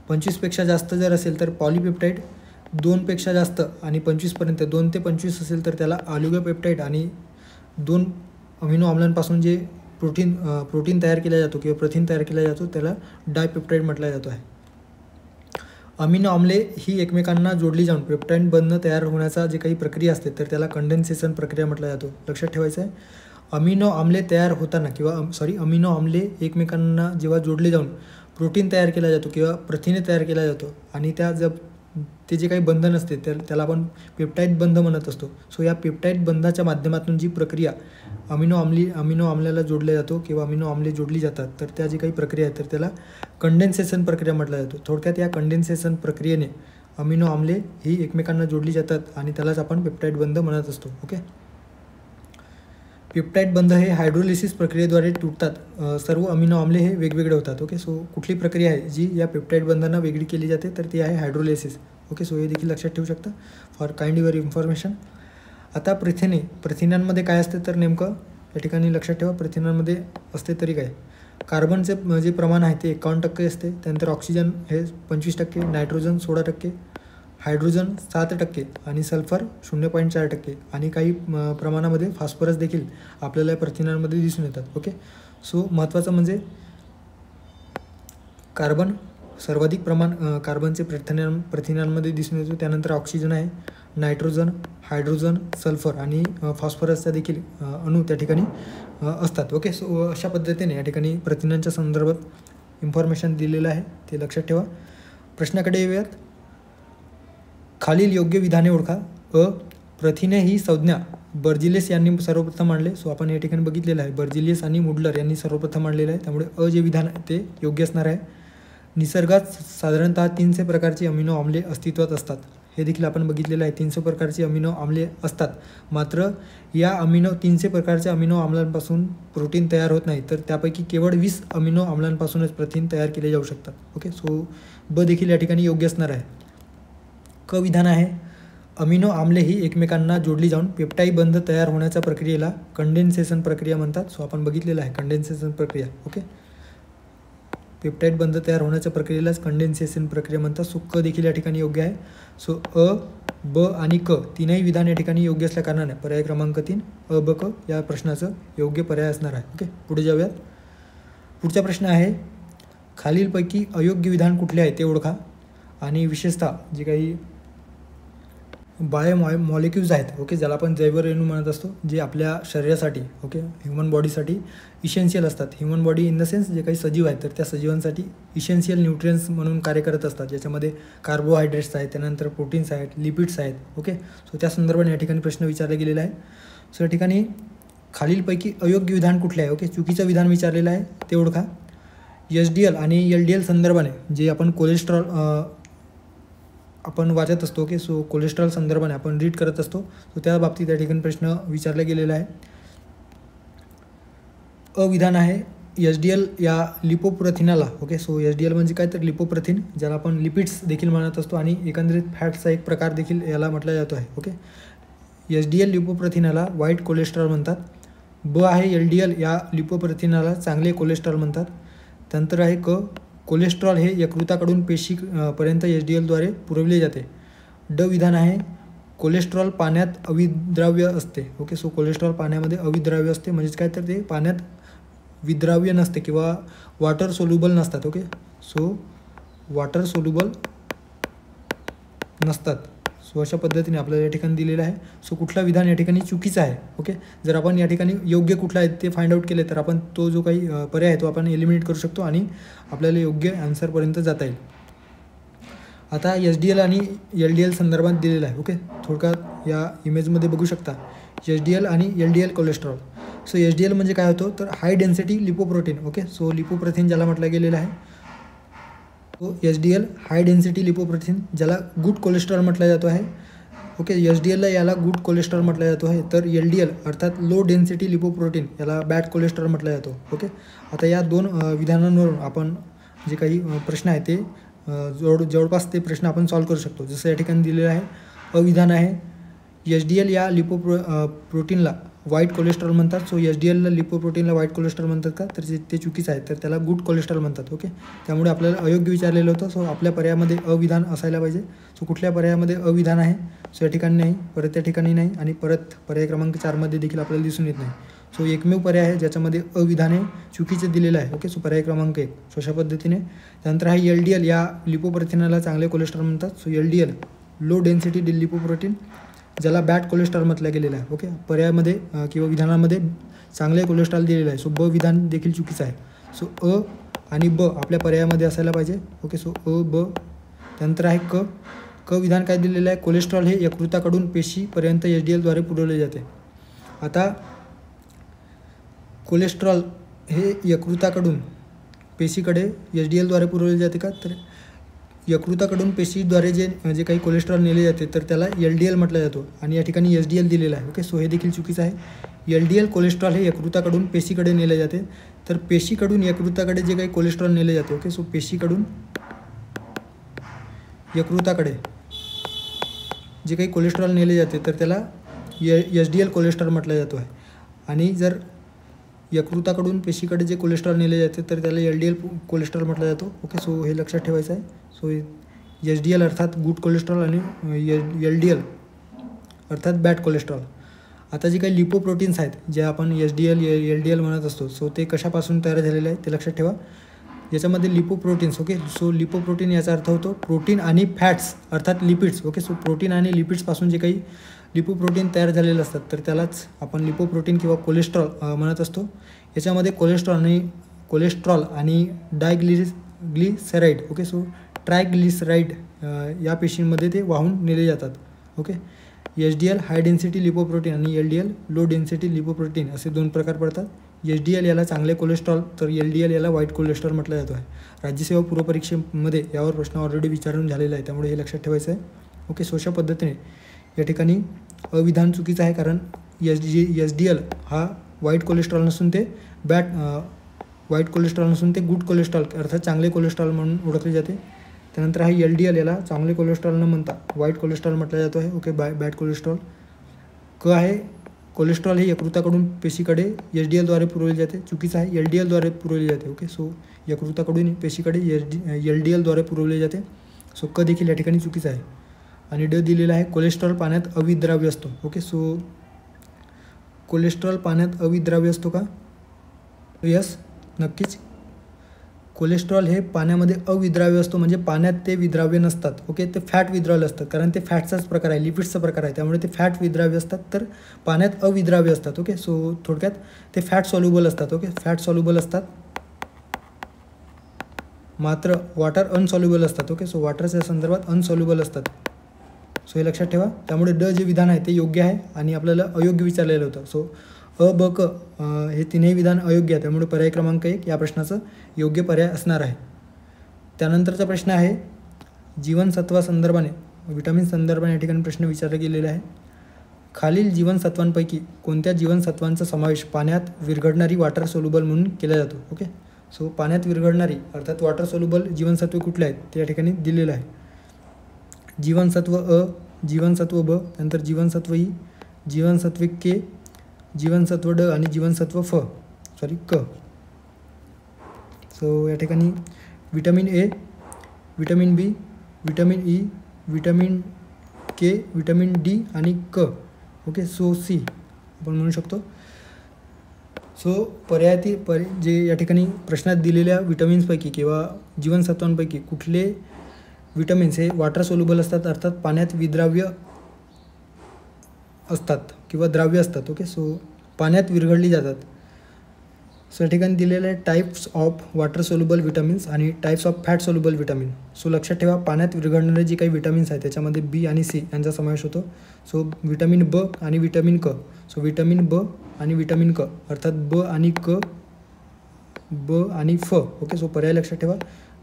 25पेक्षा जास्त जर असेल तर पॉलीपेप्टाईड, 2पेक्षा जास्त आणि 25पर्यंत 2 ते 25 असेल तर त्याला ऑलिगोपेप्टाईड आणि 2 अमिनो आम्लांपासून जे प्रोटीन तयार केला जातो किंवा प्रथिन तयार केला जातो त्याला डायपेप्टाईड म्हटलं जातो आहे. अमिनो आम्ले ही एकमेकांना जोडली जाऊन पेप्टाईड बंध तयार होण्याचा जे काही प्रक्रिया असते तर त्याला कंडेन्सेशन प्रक्रिया म्हटलं जातो. लक्षात ठेवायचं आहे. अमिनो आम्ले तयार होताना अमिनो आम्ले एकमेकांना जेव्हा जोडले जाऊन प्रोटीन तयार केला जातो किंवा प्रथिने तयार केला जातो आणि ते जे काही बंधन असते तर त्याला आपण पेप्टाईड बंध म्हणत असतो. सो या पेप्टाईड बंधाच्या माध्यमातून जी प्रक्रिया अमिनो आम्ल्याला जोडला जातो किंवा अमिनो आम्ले जोडली जातात तर त्या जी काही प्रक्रिया आहे तर त्याला कंडेन्सेशन प्रक्रिया म्हटलं जातो. थोडक्यात या कंडेन्सेशन प्रक्रियेने अमिनो आम्ले ही एकमेकांना जोडली जातात आणि त्यालाच आपण पेप्टाईड बंध म्हणत असतो. ओके, पेप्टाईड बंध हे हायड्रोलिसिस प्रक्रियेद्वारे तुटतात. सर्व अमिनो आम्ले हे वेगवेगळे होतात. ओके, सो कुठली प्रक्रिया आहे जी या पेप्टाईड बंधांना वेगळी केली जाते तर ती आहे हायड्रोलिसिस. ओके, सो हे देखील लक्षात ठेवू शकता फॉर काइंड युअर इन्फॉर्मेशन. आता प्रथिनांमध्ये काय असते तर नेमकं या ठिकाणी लक्षात ठेवा. प्रथिनांमध्ये असते तरी काय, कार्बनचे जे प्रमाण आहे ते 51% असते. त्यानंतर ऑक्सिजन हे 25%, नायट्रोजन 16%, हायड्रोजन 7% आणि सल्फर 0.4% आणि काही प्रमाणामध्ये फॉस्फरस देखील आपल्याला प्रथिनांमध्ये दिसून येतात. ओके, सो महत्त्वाचं म्हणजे कार्बन सर्वाधिक प्रमाण कार्बनचे प्रथिनांमध्ये दिसून येतो. त्यानंतर ऑक्सिजन आहे, नायट्रोजन, हायड्रोजन, सल्फर आणि फॉस्फरसचा देखील अणू त्या ठिकाणी असतात. ओके, सो अशा पद्धतीने या ठिकाणी प्रथिनांच्या संदर्भात इन्फॉर्मेशन दिलेलं आहे, ते लक्षात ठेवा. प्रश्नाकडे येऊयात. खालील योग्य विधाने ओळखा. प्रथिने ही संज्ञा बर्जेलियस यांनी सर्वप्रथम मांडले. सो आपण या ठिकाणी बघितलेलं आहे बर्जेलियस आणि मुडलर यांनी सर्वप्रथम मांडलेलं आहे, त्यामुळे जे विधान आहे ते योग्य असणार आहे. निसर्गात साधारणतः 300 प्रकारचे अमिनो आम्ले अस्तित्वात असतात, हे देखील आपण बघितलेलं आहे. 300 प्रकारचे अमिनो आम्ले असतात, मात्र या 300 प्रकारच्या अमिनो आम्लांपासून प्रोटीन तयार होत नाही, तर त्यापैकी केवळ 20 अमिनो आम्लांपासूनच प्रथिन तयार केले जाऊ शकतात. ओके, सो ब देखील या ठिकाणी योग्य असणार आहे. क विधान आहे अमिनो आम्ले ही एकमेकांना जोडली जाऊन पेप्टाईड बंध तयार होण्याच्या प्रक्रियेला कंडेन्सेशन प्रक्रिया म्हणतात. सो आपण बघितलेलं आहे कंडेन्सेशन प्रक्रिया. ओके, पेप्टाईड बंध तयार होण्याच्या प्रक्रियेलाच कंडेन्सेशन प्रक्रिया म्हणतात. सो क देखील या ठिकाणी योग्य आहे. सो अ, ब आणि क तीनही विधान या ठिकाणी योग्य असल्या कारणाने पर्याय क्रमांक 3 अ, ब, क या प्रश्नाचं योग्य पर्याय असणार आहे. ओके, पुढे जाऊयात. पुढचा प्रश्न आहे खालीलपैकी अयोग्य विधान कुठले आहे ते ओळखा. आणि विशेषतः जे काही मॉलिक्युल्स आहेत, ओके, ज्याला आपण जैवरेणू म्हणत असतो, जे आपल्या शरीरासाठी, ओके, ह्युमन बॉडीसाठी इसेन्शियल असतात. Human body in the sense जे काही सजीव आहेत तर त्या सजीवांसाठी इसेन्शियल न्यूट्रियन्स म्हणून कार्य करत असतात, ज्याच्यामध्ये कार्बोहायड्रेट्स आहेत, त्यानंतर प्रोटीन्स आहेत, लिपिड्स आहेत. ओके, सो त्या संदर्भाने या ठिकाणी प्रश्न विचारला गेलेला आहे. सो या ठिकाणी खालीलपैकी अयोग्य विधान कुठले आहे? ओके, चुकीचं विधान विचारलेलं आहे ते ओळखा. HDL आणि LDL संदर्भाने जे आपण कोलेस्ट्रॉल आपण वाचत असतो. ओके, सो कोलेस्ट्रॉल संदर्भाने आपण रीड करत असतो. सो त्या बाबतीत या ठिकाणी प्रश्न विचारला गेलेला आहे. अविधान आहे HDL या लिपोप्रथिनाला. ओके, सो HDL म्हणजे काय तर लिपोप्रथिन, ज्याला आपण लिपिड्स देखील म्हणत असतो आणि एकंदरीत फॅट्सचा एक प्रकार देखील याला म्हटला जातो आहे. ओके, HDL लिपोप्रथिनाला वाईट कोलेस्ट्रॉल म्हणतात. ब आहे LDL या लिपोप्रथिनाला चांगले कोलेस्ट्रॉल म्हणतात. त्यानंतर आहे कोलेस्ट्रॉल हे यकृताकडून पेशी पर्यंत HDLद्वारे पुरवले जाते. ड विधान आहे कोलेस्ट्रॉल पाण्यात अविद्राव्य असते. ओके, सो कोलेस्ट्रॉल पाण्यामध्ये अविद्राव्य असते म्हणजेच काय तर ते पाण्यात विद्राव्य नसते किंवा वॉटर सोल्युबल नसतात. ओके, सो वॉटर सोल्युबल नसतात. सो अशा पद्धतीने आपल्याला या ठिकाणी दिलेलं आहे. सो कुठला विधान या ठिकाणी चुकीचं आहे? ओके, जर आपण या ठिकाणी योग्य कुठला आहे ते फाइंड आउट केले तर आपण तो जो काही पर्याय आहे तो आपण एलिमिनेट करू शकतो आणि आपल्याला योग्य आन्सरपर्यंत जाता येईल. आता HDL आणि LDL संदर्भात दिलेलं आहे. ओके, थोडक्यात या इमेजमध्ये बघू शकता HDL आणि LDL कोलेस्ट्रॉल. सो HDL म्हणजे काय होतं तर high density lipoprotein. Okay, so लिपोप्रथिन ज्याला म्हटलं गेलेलं आहे. तो HDL हाय डेन्सिटी लिपोप्रोटीन ज्याला गुड कोलेस्ट्रॉल म्हटला जातो आहे. ओके, HDLला याला गुड कोलेस्ट्रॉल म्हटला जातो आहे. तर LDL अर्थात लो डेन्सिटी लिपोप्रोटीन याला बॅड कोलेस्ट्रॉल म्हटला जातो. ओके, आता या दोन विधानांवरून आपण जे काही प्रश्न आहे ते जवळपास ते प्रश्न आपण सॉल्व करू शकतो. जसं या ठिकाणी दिलेलं आहे अविधान आहे HDL या प्रोटीनला वाईट कोलेस्ट्रॉल म्हणतात. सो HDLला लिपोप्रोटीनला वाईट कोलेस्ट्रॉल म्हणतात का? तर ते चुकीचं आहे. तर त्याला गुड कोलेस्ट्रॉल म्हणतात. ओके, त्यामुळे आपल्याला अयोग्य विचारलेलं होतं. सो आपल्या पर्यायामध्ये अविधान असायला पाहिजे. सो कुठल्या पर्यायामध्ये अविधान आहे? सो या ठिकाणी नाही, परत त्या ठिकाणी नाही आणि परत पर्याय क्रमांक 4मध्ये देखील आपल्याला दिसून येत नाही. सो एकमेव पर्याय आहे ज्याच्यामध्ये अविधान चुकीचं दिलेलं आहे. ओके, सो पर्याय क्रमांक 1. सो अशा पद्धतीने त्यानंतर आहे LDL या लिपोप्रथिनाला चांगले कोलेस्ट्रॉल म्हणतात. So LDL low density lipoprotein ज्याला बॅड कोलेस्ट्रॉल म्हटलं गेलेलं आहे. ओके, पर्यायामध्ये किंवा विधानामध्ये चांगले कोलेस्ट्रॉल दिलेलं आहे. सो ब विधान देखील चुकीचं आहे. सो अ आणि ब आपल्या पर्यायामध्ये असायला पाहिजे. ओके, सो अ ब. त्यानंतर आहे क विधान काय दिलेलं आहे कोलेस्ट्रॉल हे यकृताकडून पेशीपर्यंत HDLद्वारे पुरवले जाते. आता कोलेस्ट्रॉल हे यकृताकडून पेशीकडे HDLद्वारे पुरवले जाते का? तर यकृताकडून पेशीद्वारे जे काही कोलेस्ट्रॉल नेले जाते तर त्याला LDL म्हटलं जातो आणि या ठिकाणी HDL दिलेलं आहे. ओके, सो हे देखील चुकीचं आहे. LDL कोलेस्ट्रॉल हे यकृताकडून पेशीकडे नेले जाते. तर पेशीकडून यकृताकडे जे काही कोलेस्ट्रॉल नेले जाते. ओके, सो पेशीकडून यकृताकडे जे काही कोलेस्ट्रॉल नेले जाते तर त्याला HDL कोलेस्ट्रॉल म्हटलं जातो आहे. आणि जर यकृताकडून पेशीकडे जे कोलेस्ट्रॉल नेले जाते तर त्याला LDL कोलेस्ट्रॉल म्हटलं जातो. ओके, सो हे लक्षात ठेवायचं आहे. सो HDL अर्थात गुड कोलेस्ट्रॉल आणि LDL अर्थात बॅड कोलेस्ट्रॉल. आता जे काही लिपोप्रोटीन्स आहेत जे आपण LDL म्हणत असतो सो ते कशापासून तयार झालेले आहेत ते लक्षात ठेवा. याच्यामध्ये लिपोप्रोटीन्स. ओके, सो लिपोप्रोटीन याचा अर्थ होतो प्रोटीन आणि फॅट्स अर्थात लिपिड्स. ओके, सो प्रोटीन आणि लिपिड्सपासून जे काही लिपोप्रोटीन तयार झालेले असतात तर त्यालाच आपण लिपोप्रोटीन किंवा कोलेस्ट्रॉल म्हणत असतो. याच्यामध्ये कोलेस्ट्रॉल आणि डायग्लिसराईड. ओके, सो ट्रायग्लिसराईड या पेशींमध्ये ते वाहून नेले जातात. Okay, HDL high density lipoprotein आणि LDL लो डेन्सिटी लिपोप्रोटीन असे दोन प्रकार पडतात. HDL याला चांगले कोलेस्ट्रॉल तर LDL याला वाईट कोलेस्ट्रॉल म्हटलं जातो आहे. राज्यसेवा पूर्वपरीक्षेमध्ये यावर प्रश्न ऑलरेडी विचारून झालेला आहे त्यामुळे हे लक्षात ठेवायचं आहे. ओके, सो अशा पद्धतीने या ठिकाणी अविधान चुकीचं आहे कारण HDL हा वाईट कोलेस्ट्रॉल नसून ते वाईट कोलेस्ट्रॉल नसून ते गुड कोलेस्ट्रॉल अर्थात चांगले कोलेस्ट्रॉल म्हणून ओळखले जाते. त्यानंतर हा LDL याला चांगले कोलेस्ट्रॉल न म्हणता वाईट कोलेस्ट्रॉल म्हटलं जातो आहे. Okay, bad cholesterol. क आहे कोलेस्ट्रॉल हे यकृताकडून पेशीकडे HDLद्वारे पुरवले जाते. चुकीचं आहे, LDLद्वारे पुरवले जाते. ओके, सो यकृताकडून पेशीकडे LDLद्वारे पुरवले जाते. सो क देखील या ठिकाणी चुकीचं आहे. आणि ड दिलेला आहे कोलेस्ट्रॉल पाण्यात अविद्राव्य असतो. ओके, सो कोलेस्ट्रॉल पाण्यात अविद्राव्य असतो का? यस, नक्कीच. कोलेस्ट्रॉल हे पाण्यामध्ये अविद्राव्य असतो म्हणजे पाण्यात ते विद्राव्य नसतात. ओके, ते फॅट विद्राव्य असतात कारण ते फॅटचाच प्रकार आहे, लिपिड्सचा प्रकार आहे त्यामुळे ते फॅट विद्राव्य असतात तर पाण्यात अविद्राव्य असतात. ओके, सो थोडक्यात ते फॅट सॉल्युबल असतात. ओके, फॅट सॉल्युबल असतात मात्र वॉटर अनसॉल्युबल असतात. ओके, सो वॉटरच्या संदर्भात अनसॉल्युबल असतात. सो हे लक्षात ठेवा. त्यामुळे ड जे विधान आहे ते योग्य आहे आणि आपल्याला अयोग्य विचारलेलं होतं. सो अ ब क हे तिन्ही विधान अयोग्य आहे, त्यामुळे पर्याय क्रमांक 1 या प्रश्नाचं योग्य पर्याय असणार आहे. त्यानंतरचा प्रश्न आहे जीवनसत्वासंदर्भाने विटामिन संदर्भाने या ठिकाणी प्रश्न विचारला गेलेला आहे. खालील जीवनसत्वांपैकी कोणत्या जीवनसत्वांचा समावेश पाण्यात विरघळणारी वॉटर सोल्युबल म्हणून केला जातो. ओके, सो पाण्यात विरघळणारी अर्थात वॉटर सोल्युबल जीवनसत्वे कुठले आहेत ते या ठिकाणी दिलेलं आहे. जीवनसत्व अ, जीवनसत्व ब, नंतर जीवनसत्व ई, जीवनसत्व के, जीवनसत्व ड आणि जीवनसत्व क. सो या ठिकाणी vitamin A, vitamin B, vitamin E, vitamin K, vitamin D आणि क. ओके, सो सी आपण म्हणू शकतो. सो पर्यायातील जे या ठिकाणी प्रश्नात दिलेल्या विटामिन्सपैकी किंवा जीवनसत्वांपैकी कुठले विटामिन्स हे वॉटर सोल्युबल असतात, अर्थात पाण्यात विद्राव्य असतात किंवा द्राव्य असतात. ओके, सो पाण्यात विरघळली जातात. सो या ठिकाणी दिलेलं आहे types of water soluble vitamins आणि types of fat soluble vitamin. So लक्षात ठेवा पाण्यात विरघळणारे जे काही विटामिन्स आहेत त्याच्यामध्ये बी आणि सी यांचा समावेश होतो. सो विटामिन ब आणि विटामिन क. सो विटामिन ब आणि विटामिन क अर्थात ब आणि क, ब आणि फ. ओके, सो पर्याय लक्षात ठेवा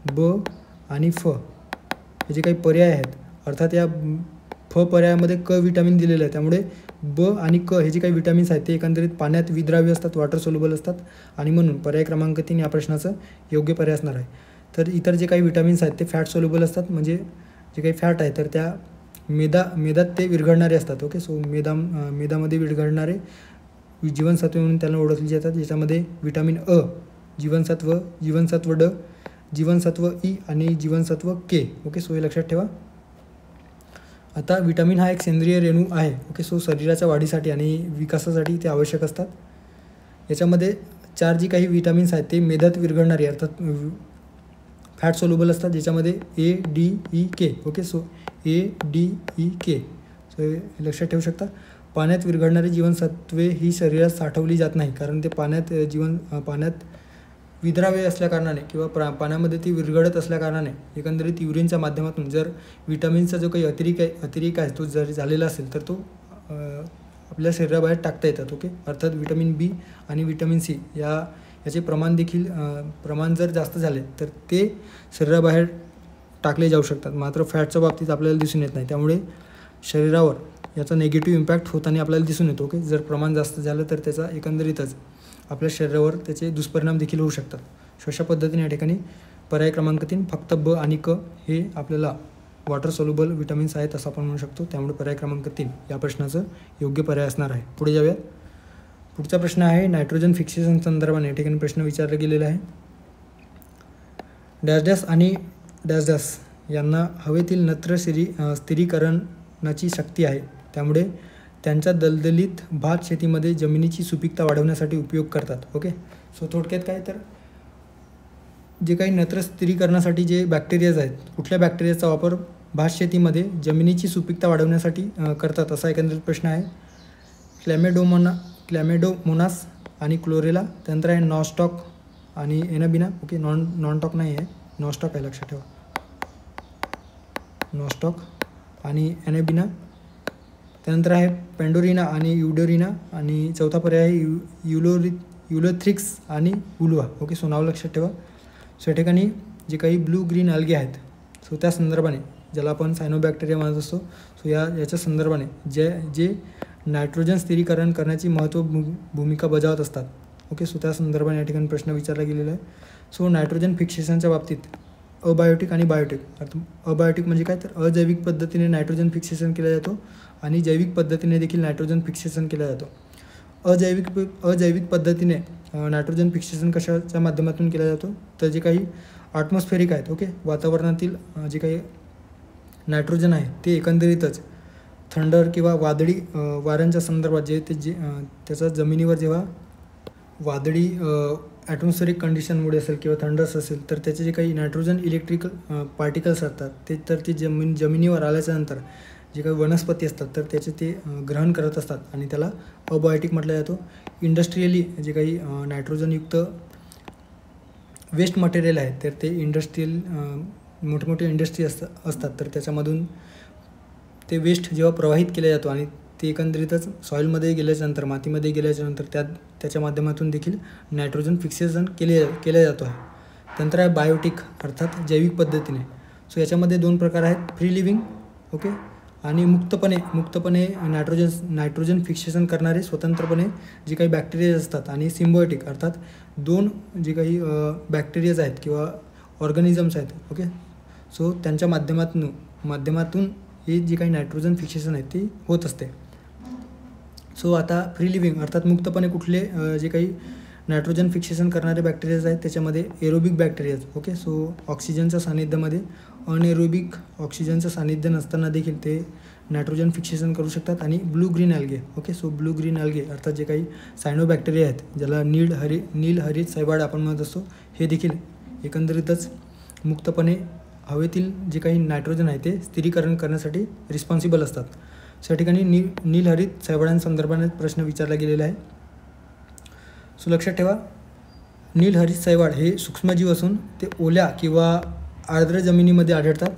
ब आणि फ हे जे काही पर्याय आहेत, अर्थात या फ पर्यायामध्ये क विटामिन दिलेलं आहे, त्यामुळे ब आणि क हे जे काही विटामिन्स आहेत ते एकंदरीत पाण्यात विद्राव्य असतात, वॉटर सोल्युबल असतात आणि म्हणून पर्याय क्रमांक 3 या प्रश्नाचं योग्य पर्याय असणार आहे. तर इतर जे काही विटामिन्स आहेत ते फॅट सोल्युबल असतात, म्हणजे जे काही फॅट आहे तर त्या मेदात ते विरघळणारे असतात. ओके, सो मेदामध्ये विरघळणारे जीवनसत्वे म्हणून त्यांना ओळखली जातात, ज्याच्यामध्ये विटामिन अ, जीवनसत्व ड, जीवनसत्व ई आणि जीवनसत्व के. ओके, सो हे लक्षात ठेवा. आता विटामिन हा एक सेंद्रिय रेणू आहे. ओके, सो शरीराच्या वाढीसाठी आणि विकासासाठी ते आवश्यक असतात. याच्यामध्ये 4 जी काही विटामिन्स आहेत ते मेदात विरघळणारी अर्थात फॅट सोल्युबल असतात, ज्याच्यामध्ये ए, डी, ई, के. ओके, सो ए, डी, ई, के. सो हे लक्षात ठेवू शकता. पाण्यात विरघळणारी जीवनसत्वे ही शरीरात साठवली जात नाही, कारण ते पाण्यात विद्राव्य असल्याकारणाने किंवा पाण्यामध्ये ती विरघळत असल्याकारणाने एकंदरीत युरिनच्या माध्यमातून जर विटामिनचा जो काही अतिरेक आहे तो जर झालेला असेल तर तो आपल्या शरीराबाहेर टाकता येतात. ओके, अर्थात विटामिन बी आणि विटामिन सी याचे प्रमाण जर जास्त झाले तर ते शरीराबाहेर टाकले जाऊ शकतात, मात्र फॅटच्या बाबतीत आपल्याला दिसून येत नाही, त्यामुळे शरीरावर याचा निगेटिव्ह इम्पॅक्ट होताना आपल्याला दिसून येतो. ओके, जर प्रमाण जास्त झालं तर त्याचा एकंदरीतच आपल्या शरीरावर त्याचे दुष्परिणाम देखील होऊ शकतात. अशा पद्धतीने या ठिकाणी पर्याय क्रमांक 3 फक्त ब आणि क हे आपल्याला वॉटर सोल्युबल विटामिन्स आहेत असं आपण म्हणू शकतो, त्यामुळे पर्याय क्रमांक 3 या प्रश्नाचं योग्य पर्याय असणार आहे. पुढे जाऊयात. पुढचा प्रश्न आहे नायट्रोजन फिक्सेशन संदर्भाने या ठिकाणी प्रश्न विचारला गेलेला आहे. डॅश आणि डॅश यांना हवेतील नत्र स्थिरीकरणाची शक्ती आहे, त्यामुळे त्यांच्या दलदलीत भात शेतीमध्ये जमिनीची सुपीकता वाढवण्यासाठी उपयोग करतात. ओके, सो थोडक्यात काय तर जे काही नत्र स्थिरीकरणासाठी जे बॅक्टेरियाज आहेत, कुठल्या बॅक्टेरियाचा वापर भात शेतीमध्ये जमिनीची सुपीकता वाढवण्यासाठी करतात असा एकंदरीत प्रश्न आहे. क्लॅमेडोमोनास आणि क्लोरेला. त्यानंतर आहे नॉस्टॉक आणि एनाबिना. ओके, नॉनटॉक नाही आहे, नॉस्टॉक आहे, लक्षात ठेवा. नॉस्टॉक आणि एनाबिना. त्यानंतर आहे पेंडोरिना आणि युडोरिना आणि चौथा पर्याय आहे युलोथ्रिक्स आणि उलवा. ओके, सो नाव लक्षात ठेवा. सो या ठिकाणी जे काही ब्लू ग्रीन अल्गे आहेत सो त्या संदर्भाने ज्याला आपण सायनोबॅक्टेरिया म्हणत असतो, सो याच्या संदर्भाने जे नायट्रोजन स्थिरीकरण करण्याची भूमिका बजावत असतात. ओके, सो त्या संदर्भाने या ठिकाणी प्रश्न विचारला गेलेला आहे. सो नायट्रोजन फिक्सेशनच्या बाबतीत अबायोटिक आणि बायोटिक. अबायोटिक म्हणजे काय तर अजैविक पद्धतीने नायट्रोजन फिक्सेशन केला जातो आणि जैविक पद्धतीने देखील नायट्रोजन फिक्सेशन केला जातो. अजैविक पद्धतीने नायट्रोजन फिक्सेशन कशाच्या माध्यमातून केला जातो तर जे काही ॲटमॉस्फेरिक आहेत, ओके, वातावरणातील जे काही नायट्रोजन आहे ते एकंदरीतच थंडर किंवा वादळी वाऱ्यांच्या संदर्भात त्याचा जमिनीवर जेव्हा वादळी ॲटमॉस्फेरिक कंडिशनमुळे असेल किंवा थंडर्स असेल तर त्याचे जे काही नायट्रोजन इलेक्ट्रिकल पार्टिकल्स असतात ते जमिनीवर आल्याच्यानंतर जे काही वनस्पती असतात तर त्याचे ते ग्रहण करत असतात आणि त्याला अबायोटिक म्हटलं जातो. इंडस्ट्रियली जे काही नायट्रोजनयुक्त वेस्ट मटेरियल आहे तर ते मोठे इंडस्ट्री असतात तर त्याच्यामधून ते वेस्ट जेव्हा प्रवाहित केला जातो आणि ते एकंदरीतच सॉईलमध्ये गेल्याच्यानंतर, मातीमध्ये गेल्याच्यानंतर त्याच्या माध्यमातून देखील नायट्रोजन फिक्सेशन केलं जातो आहे. त्यानंतर आहे बायोटिक अर्थात जैविक पद्धतीने. सो याच्यामध्ये 2 प्रकार आहेत, फ्री लिव्हिंग ओके आणि मुक्तपणे नायट्रोजन फिक्सेशन करणारे स्वतंत्रपणे जे काही बॅक्टेरियाज असतात आणि सिम्बायोटिक अर्थात 2 जे काही बॅक्टेरियाज आहेत किंवा ऑर्गॅनिझम्स आहेत ओके. सो त्यांच्या माध्यमातून हे जे काही नायट्रोजन फिक्सेशन आहे ते होत असते. सो आता फ्री लिव्हिंग अर्थात मुक्तपणे कुठले जे काही नायट्रोजन फिक्सेशन करणारे बॅक्टेरियाज आहेत त्याच्यामध्ये एरोबिक बॅक्टेरियाज ओके. सो ऑक्सिजनच्या सानिध्यामध्ये अनएरोबिक ऑक्सिजनचं सानिध्य नसताना देखील ते नायट्रोजन फिक्सेशन करू शकतात. आणि blue green algae okay. So blue green algae अर्थात जे काही सायनोबॅक्टेरिया आहेत ज्याला नील हरित शैवाल आपण म्हणत असतो, हे देखील एकंदरीतच मुक्तपणे हवेतील जे काही नायट्रोजन आहे ते स्थिरीकरण करण्यासाठी रिस्पॉन्सिबल असतात. सो या ठिकाणी नील हरित शैवाळांसंदर्भाने प्रश्न विचारला गेलेला आहे. सो लक्षात ठेवा, नील हरित शैवाल हे सूक्ष्मजीव असून ते ओल्या किंवा आर्द्र जमिनीमध्ये आढळतात.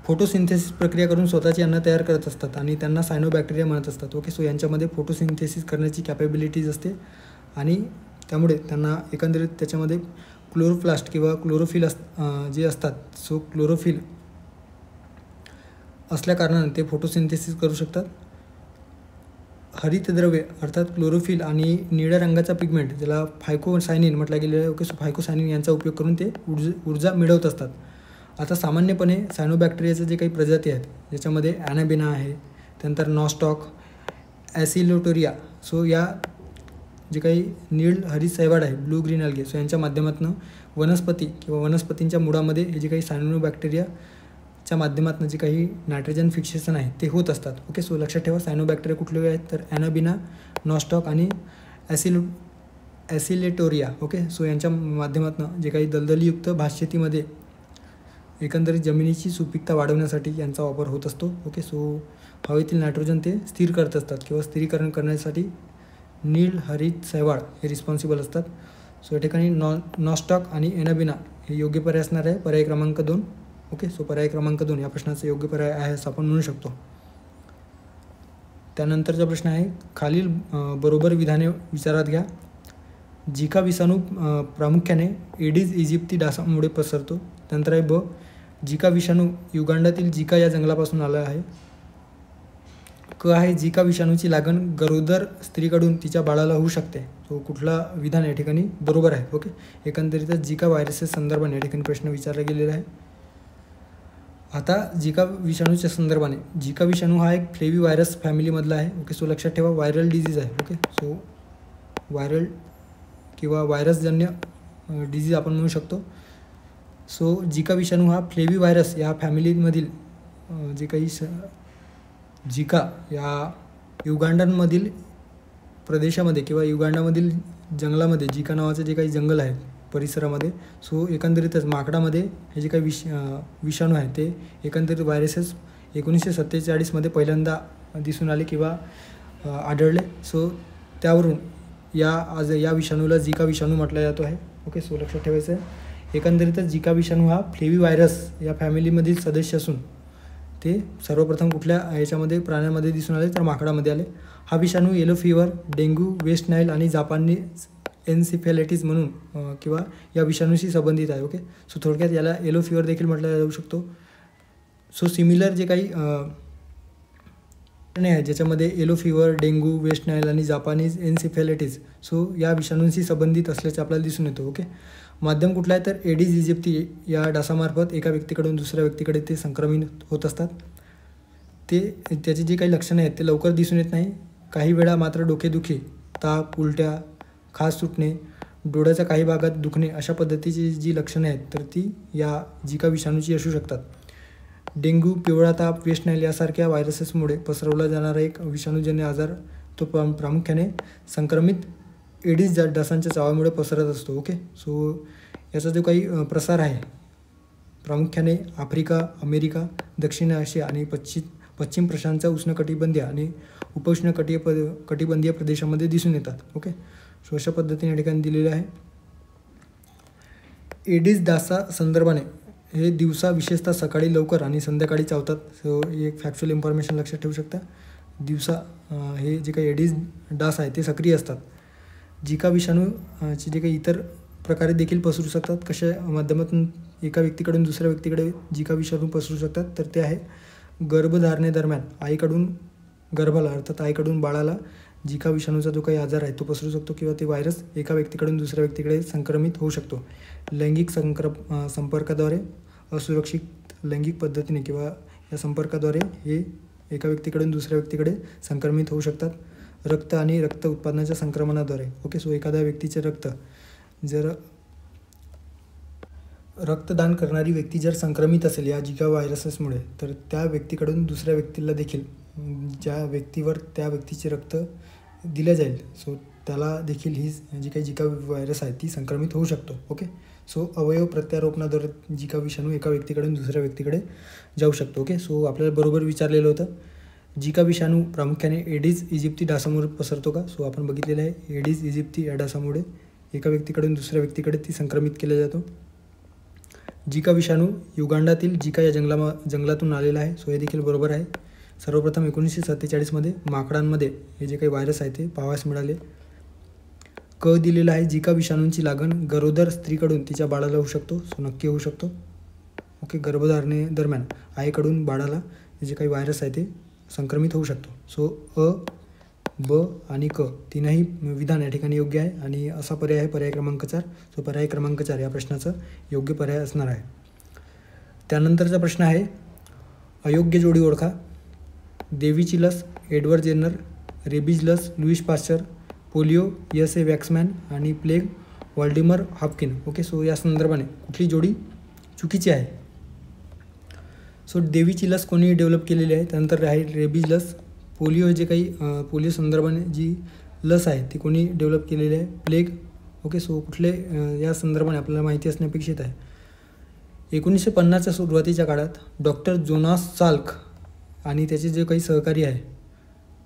फोटोसिंथेसिस प्रक्रिया करून स्वतःची अन्न तयार करत असतात आणि त्यांना सायनोबॅक्टेरिया म्हणत असतात ओके. सो यांच्यामध्ये फोटोसिंथेसिस करण्याची कॅपेबिलिटीज असते आणि त्यामुळे त्यांना एकंदरीत त्याच्यामध्ये क्लोरोप्लास्ट किंवा क्लोरोफिल जे असतात. सो क्लोरोफिल असल्याकारणाने ते फोटोसिंथेसिस करू शकतात. हरितद्रव्य अर्थात क्लोरोफिल आणि निळ्या रंगाचा पिगमेंट ज्याला फायकोसायनिन म्हटलं गेलेलं आहे ओके. सो फायकोसायनिन यांचा उपयोग करून ते ऊर्जा मिळवत असतात. आता सामान्यपणे सायनोबॅक्टेरियाचे जे काही प्रजाती आहेत ज्याच्यामध्ये ॲनाबिना आहे, त्यानंतर नॉस्टॉक, ॲसिलोटोरिया. सो या जे काही नीळ हरित शैवाल आहे ब्लू ग्रीन ॲल्गे, सो यांच्या माध्यमातून वनस्पती किंवा वनस्पतींच्या मुळामध्ये हे जे काही सायनोबॅक्टेरियाच्या माध्यमातून जे काही नायट्रोजन फिक्सेशन आहे ते होत असतात ओके. सो लक्षात ठेवा, सायनोबॅक्टेरिया कुठले आहेत तर ॲनाबिना, नॉस्टॉक आणि ॲसिलेटोरिया ओके. सो यांच्या माध्यमातून जे काही दलदलीयुक्त भातशेतीमध्ये एकंदरीत जमिनीची सुपीकता वाढवण्यासाठी यांचा वापर होत असतो ओके. सो हवेतील नायट्रोजन ते स्थिर करत असतात किंवा स्थिरीकरण करण्यासाठी नील हरित शैवाल हे रिस्पॉन्सिबल असतात. सो या ठिकाणी नॉस्टॉक आणि ॲनाबिना हे योग्य पर्याय असणार आहे, पर्याय क्रमांक 2 ओके. सो पर्याय क्रमांक 2 या प्रश्नाचा योग्य पर्याय आहे असं आपण म्हणू शकतो. त्यानंतरचा प्रश्न आहे, खालील बरोबर विधाने विचारात घ्या. झिका विषाणू प्रामुख्याने एडिस इजिप्ती डासामुळे पसरतो. त्यानंतर आहे ब, झिका विषाणू युगांडातील झिका या जंगलापासून आला आहे. क आहे, झिका विषाणूची लागण गरोदर स्त्रीकडून तिच्या बाळाला होऊ शकते. सो कुठला विधान या ठिकाणी बरोबर आहे ओके. एकंदरीतच झिका व्हायरसेस संदर्भाने या ठिकाणी प्रश्न विचारला गेलेला आहे. आता झिका विषाणूच्या संदर्भाने, झिका विषाणू हा एक फ्लेवी व्हायरस फॅमिलीमधला आहे ओके. सो लक्षात ठेवा, व्हायरल डिझीज आहे ओके. सो व्हायरल किंवा व्हायरसजन्य डिझीज आपण म्हणू शकतो. सो झिका विषाणू हा फ्लेवी व्हायरस या फॅमिलीमधील जे काही झिका या युगांडामधील प्रदेशामध्ये किंवा युगांडामधील जंगलामध्ये झिका नावाचं जे काही जंगल आहे परिसरामध्ये, सो एकंदरीतच माकडामध्ये हे जे काही विषाणू आहे ते एकंदरीत व्हायरसेस 1947 पहिल्यांदा दिसून आले किंवा आढळले. सो त्यावरून या विषाणूला झिका विषाणू म्हटलं जातो आहे ओके. सो लक्षात ठेवायचं आहे, एकंदरीतच झिका विषाणू हा फ्लेवी व्हायरस या फॅमिलीमधील सदस्य असून ते सर्वप्रथम कुठल्या याच्यामध्ये प्राण्यामध्ये दिसून आले तर माकडामध्ये आले. हा विषाणू yellow fever, dengue, West Nile आणि जापानी एन्सिफेलायटिस म्हणून किंवा या विषाणूशी संबंधित आहे ओके. सो थोडक्यात याला येलो फीवर देखील म्हटलं जाऊ शकतो. सो सिमिलर जे काही आहे ज्याच्यामध्ये yellow fever, dengue, West Nile आणि जापानीज एन्सिफेलायटिस सो या विषाणूंशी संबंधित असल्याचे आपल्याला दिसून येतो ओके. माध्यम कुठला आहे तर एडिस इजिप्ती या डासामार्फत एका व्यक्तीकडून दुसऱ्या व्यक्तीकडे ते संक्रमित होत असतात. त्याची जी काही लक्षणे आहेत ते लवकर दिसून येत नाही. काही वेळा मात्र डोकेदुखी, ताप, उलट्या, खाज सुटणे, डोळ्याच्या काही भागात दुखणे अशा पद्धतीची जी लक्षणे आहेत तर ती या झिका विषाणूची असू शकतात. डेंग्यू, पिवळा ताप, वेस्ट नाईल यासारख्या व्हायरसेसमुळे पसरवला जाणारा एक विषाणूजन्य आजार तो प्रामुख्याने संक्रमित एडिस डासांच्या चावामुळे पसरत असतो ओके. सो याचा जो काही प्रसार आहे प्रामुख्याने आफ्रिका, अमेरिका, दक्षिण आशिया आणि पश्चिम प्रशांतच्या उष्णकटिबंधीय आणि कटिबंधीय प्रदेशामध्ये दिसून येतात ओके. सो अशा पद्धतीने या ठिकाणी दिलेलं आहे. एडिस डासा संदर्भाने हे दिवसा विशेषतः सकाळी लवकर आणि संध्याकाळी चावतात. सो एक फॅक्च्युअल इन्फॉर्मेशन लक्षात ठेवू शकता. दिवसा हे जे काही एडिस डास आहे ते सक्रिय असतात. झिका विषाणूचे जे काही इतर प्रकारे देखील पसरू शकतात. कशा माध्यमातून एका व्यक्तीकडून दुसऱ्या व्यक्तीकडे झिका विषाणू पसरू शकतात, तर ते आहे गर्भधारणेदरम्यान आईकडून गर्भाला अर्थात आईकडून बाळाला झिका विषाणूचा जो काही आजार आहे तो पसरू शकतो किंवा ते व्हायरस एका व्यक्तीकडून दुसऱ्या व्यक्तीकडे संक्रमित होऊ शकतो. लैंगिक संपर्काद्वारे, असुरक्षित लैंगिक पद्धतीने किंवा या संपर्काद्वारे हे एका व्यक्तीकडून दुसऱ्या व्यक्तीकडे संक्रमित होऊ शकतात. रक्त आणि रक्त उत्पादनाच्या संक्रमणाद्वारे. ओके, सो एखाद्या व्यक्तीचे जर रक्तदान करणारी व्यक्ती जर संक्रमित असेल या झिका व्हायरसेसमुळे, तर त्या व्यक्तीकडून दुसऱ्या व्यक्तीला देखील ज्या व्यक्तीवर त्या व्यक्तीचे रक्त दिले जाईल, सो त्याला देखील ही जी काही झिका व्हायरस आहे ती संक्रमित होऊ शकतो. ओके, सो अवयव प्रत्यारोपणाद्वारे झिका विषाणू एका व्यक्तीकडून दुसऱ्या व्यक्तीकडे जाऊ शकतो. ओके, सो आपल्याला बरोबर विचारलेलं होतं झिका विषाणू प्रामुख्याने एडिस इजिप्ती डासामुळे पसरतो का? सो आपण बघितलेलं आहे एडिस इजिप्ती या डासामुळे एका व्यक्तीकडून दुसऱ्या व्यक्तीकडे ती संक्रमित केला जातो. झिका विषाणू युगांडातील झिका या जंगलातून आलेला आहे. सो हे देखील बरोबर आहे. सर्वप्रथम 1947 माकडांमध्ये हे जे काही व्हायरस आहे ते पाहावयास मिळाले. क दिलेला आहे झिका विषाणूंची लागण गरोदर स्त्रीकडून तिच्या बाळाला होऊ शकतो. सो नक्की होऊ शकतो. ओके, गर्भधारणेदरम्यान आईकडून बाळाला हे जे काही व्हायरस आहे ते संक्रमित होऊ शकतो. सो अ, ब आणि क तीनही विधान या ठिकाणी योग्य आहे आणि असा पर्याय आहे पर्याय क्रमांक 4. सो पर्याय क्रमांक 4 या प्रश्नाचं योग्य पर्याय असणार आहे. त्यानंतरचा प्रश्न आहे अयोग्य जोडी ओळखा. देवीची लस एडवर्ड जेन्नर, रेबीज लस लुईस पाश्चर, पोलिओ E.S.A. वॅक्समॅन आणि प्लेग व्हॉल्डिमर हॉपकिन. ओके, सो या संदर्भाने कुठली जोडी चुकीची आहे? सो देवीची लस कोणी डेव्हलप केलेली आहे? त्यानंतर आहे रेबीज लस. पोलिओ जे काही पोलिओ संदर्भाने जी लस आहे ती कोणी डेव्हलप केलेली आहे? प्लेग. ओके, सो कुठले या संदर्भाने आपल्याला माहिती असणे अपेक्षित आहे. 1950च्या सुरुवातीच्या काळात डॉक्टर जोनास साल्क आणि त्याचे जे काही सहकारी आहे,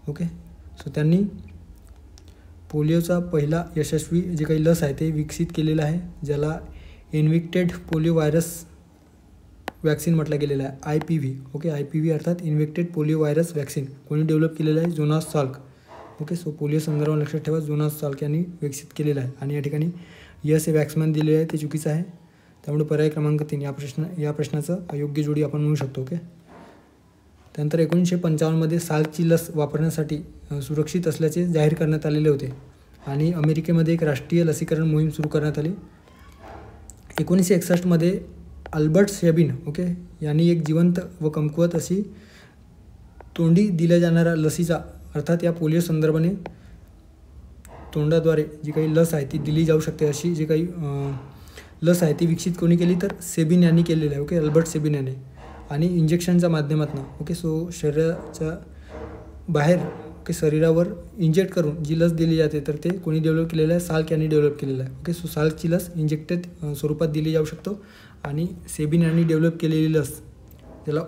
ओके, सो त्यांनी पोलिओचा पहिला यशस्वी जे काही लस आहे ते विकसित केलेलं आहे, ज्याला इन्व्हेक्टेड पोलिओ व्हायरस वॅक्सिन म्हटलं गेलेलं आहे, IPV. ओके, IPV अर्थात इन्व्हेक्टेड पोलिओ व्हायरस वॅक्सिन कोणी डेव्हलप केलेलं आहे? Jonas Salk. Okay, so polio संदर्भात लक्षात ठेवा जोनास साल्क यांनी विकसित केलेलं आहे आणि या ठिकाणी E.S.A. वॅक्समॅन दिलेलं आहे ते चुकीचं आहे. त्यामुळे पर्याय क्रमांक 3 या प्रश्नाचं अयोग्य जोडी आपण म्हणू शकतो. ओके, त्यानंतर 1955 साल्कची लस वापरण्यासाठी सुरक्षित असल्याचे जाहीर करण्यात आलेले होते आणि अमेरिकेमध्ये एक राष्ट्रीय लसीकरण मोहीम सुरू करण्यात आली. 1961 अल्बर्ट शेबिन, ओके, यांनी एक जिवंत व कमकुवत अशी तोंडी दिल्या जाणाऱ्या लसीचा अर्थात या पोलिओ संदर्भाने तोंडाद्वारे जी काही लस आहे ती दिली जाऊ शकते अशी जी काही लस आहे ती विकसित कोणी केली? तर सेबिन यांनी केलेलं आहे. ओके, अल्बर्ट सेबिन यांनी. आणि इंजेक्शनच्या माध्यमातून, ओके, सो शरीराच्या बाहेर, ओके, शरीरावर इंजेक्ट करून जी लस दिली जाते तर ते कोणी डेव्हलप केलेलं आहे? साल्क यांनी डेव्हलप केलेलं आहे. ओके, सो साल्कची लस इंजेक्टेड स्वरूपात दिली जाऊ शकतो आणि सेबिन यांनी डेव्हलप केलेली लस ज्याला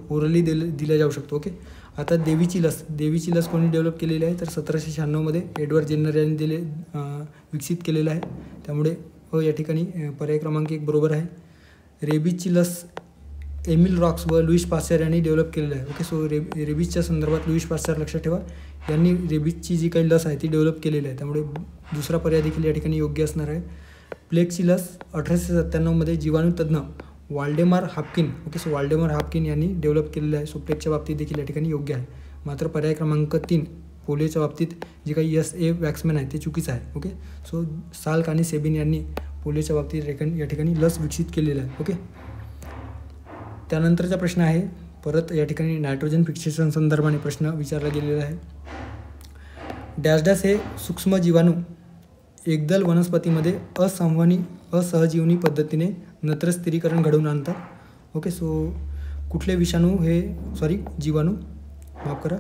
ओरली दिल्या जाऊ शकतो. ओके, आता देवीची लस कोणी डेव्हलप केलेली आहे? तर 1796 एडवर्ड जेन्नर यांनी विकसित केलेलं आहे. त्यामुळे या ठिकाणी पर्याय क्रमांक 1 बरोबर आहे. रेबीजची लस एमिल रॉक्स व लुईस पाश्चर यांनी डेव्हलप केलेलं आहे. ओके, सो रेबीजच्या संदर्भात लुईस पाश्चर लक्षात ठेवा यांनी रेबीजची जी काही लस आहे ती डेव्हलप केलेली आहे. त्यामुळे दुसरा पर्याय देखील या ठिकाणी योग्य असणार आहे. प्लेगची लस 1897 जीवाणूतज्ञ वाल्डेमार हापकिन, ओके, सो वाल्डेमार हापकिन यांनी डेव्हलप केलेलं आहे. सो प्लेगच्या बाबतीत देखील या ठिकाणी योग्य आहे. मात्र पर्याय क्रमांक 3 पोलिओच्या बाबतीत जे काही E.S.A. वॅक्समॅन आहे ते चुकीचं आहे. ओके, सो साल्क आणि सेबिन यांनी पोलिओच्या बाबतीत या ठिकाणी लस विकसित केलेलं आहे. ओके, त्यानंतरचा प्रश्न आहे परत या ठिकाणी नायट्रोजन फिक्सेशन संदर्भाने प्रश्न विचारला गेलेला आहे. डॅश हे सूक्ष्म जीवाणू एकदल वनस्पतीमध्ये असहजीवनी पद्धतीने नत्र स्थिरीकरण घडवून आणतात. ओके, सो कुठले जीवाणू माफ करा,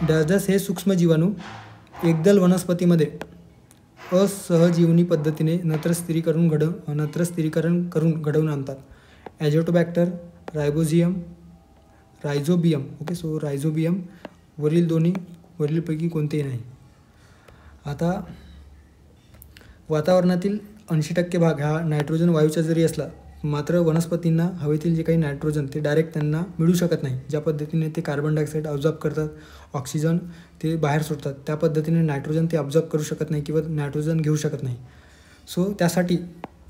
डॅश हे सूक्ष्म जीवाणू एकदल वनस्पतीमध्ये असहजीवनी पद्धतीने नत्र स्थिरीकरण करून घडवून आणतात. Azotobacter, rhizobium. Okay, so rhizobium वरीलपैकी कोणतेही नाही. आता वातावरणातील 80% भाग हा नायट्रोजन वायूचा जरी असला मात्र वनस्पतींना हवेतील जे काही नायट्रोजन ते डायरेक्ट त्यांना मिळू शकत नाही. ज्या पद्धतीने ते कार्बन डायऑक्साईड ऑब्झर्व करतात, ऑक्सिजन ते बाहेर सोडतात, त्या पद्धतीने नायट्रोजन ते ऑब्झर्व करू शकत नाही किंवा नायट्रोजन घेऊ शकत नाही. सो त्यासाठी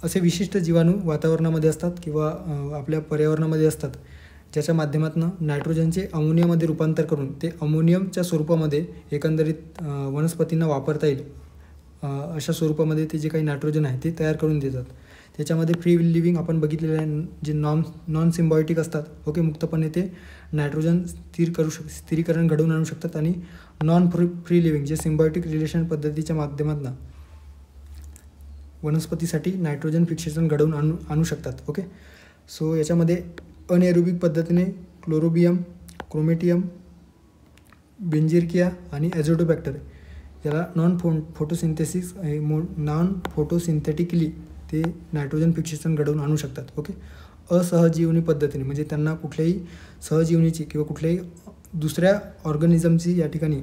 असे विशिष्ट जीवाणू वातावरणामध्ये असतात किंवा आपल्या पर्यावरणामध्ये असतात, ज्याच्या माध्यमातून नायट्रोजनचे अमोनियामध्ये रूपांतर करून ते अमोनियमच्या स्वरूपामध्ये एकंदरीत वनस्पतींना वापरता येईल अशा स्वरूपामध्ये ते जे काही नायट्रोजन आहे ते तयार करून देतात. त्याच्यामध्ये फ्री लिव्हिंग आपण बघितलेलं आहे, जे नॉन सिम्बायोटिक असतात, ओके, मुक्तपणे ते नायट्रोजन स्थिरीकरण घडवून आणू शकतात. आणि नॉन फ्री लिव्हिंग जे सिम्बायोटिक रिलेशन पद्धतीच्या माध्यमातून वनस्पतीसाठी नायट्रोजन फिक्सेशन घडवून आणू शकतात. ओके, सो याच्यामध्ये अनएरोबिक पद्धतीने क्लोरोबियम, क्रोमेटियम, बेंजिरकिया आणि ॲझोटोबॅक्टर याला नॉन फोटोसिंथेटिकली ते नायट्रोजन फिक्सेशन घडवून आणू शकतात. ओके, असहजीवनी पद्धतीने म्हणजे त्यांना कुठल्याही सहजीवनीची किंवा कुठल्याही दुसऱ्या ऑर्गॅनिझमची या ठिकाणी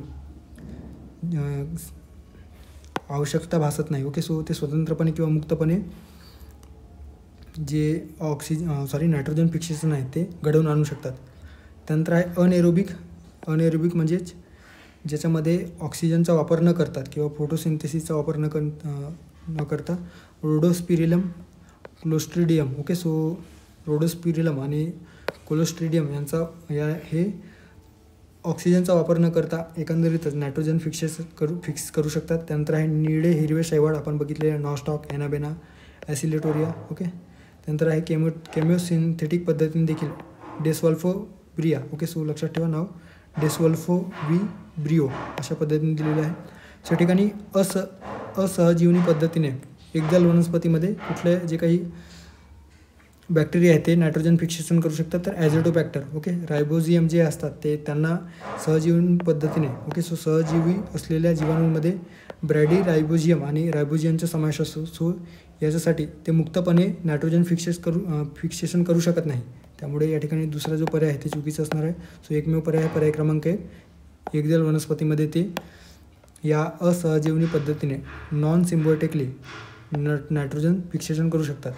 आवश्यकता भासत नाही. ओके, सो ते स्वतंत्रपणे किंवा मुक्तपणे जे नायट्रोजन फिक्सेशन आहे ते घडवून आणू शकतात. त्यानंतर आहे अनएरोबिक म्हणजेच ज्याच्यामध्ये ऑक्सिजनचा वापर न करतात किंवा फोटोसिंथेसिसचा वापर न करता रोडोस्पिरिलम, क्लोस्ट्रिडियम. ओके, सो रोडोस्पिरिलम आणि क्लोस्ट्रिडियम हे ऑक्सिजनचा वापर न करता एकंदरीतच नायट्रोजन फिक्स करू शकतात. त्यानंतर आहे निळे हिरवे शैवाल आपण बघितलेले नॉस्टॉक, एनाबेना, ॲसिलेटोरिया. ओके, त्यानंतर आहे केमिओसिंथेटिक पद्धतीने देखील डेसवल्फोब्रिया. ओके, सो लक्षात ठेवा नाव डेसवल्फोब्रियो अशा पद्धतीने दिलेलं आहे. त्या ठिकाणी असहजीवनी पद्धतीने एकदल वनस्पतीमध्ये कुठले जे काही बॅक्टेरिया आहेत ते नायट्रोजन फिक्सेशन करू शकतात. तर ॲझोटोबॅक्टर, ओके, रायबोझियम जे असतात ते त्यांना सहजीवन पद्धतीने, ओके, सो सहजीवी असलेल्या जीवाणूंमध्ये ब्रॅडी रायबोझियम आणि रायबोझियमचा समावेश असतो. सो याच्यासाठी ते मुक्तपणे नायट्रोजन फिक्सेशन करू शकत नाही. त्यामुळे या ठिकाणी दुसरा जो पर्याय आहे ते चुकीचा असणार आहे. सो एकमेव पर्याय क्रमांक 1 एकदल वनस्पतीमध्ये ते या असहजीवनी पद्धतीने नॉन सिम्बायोटिकली नायट्रोजन फिक्सेशन करू शकतात.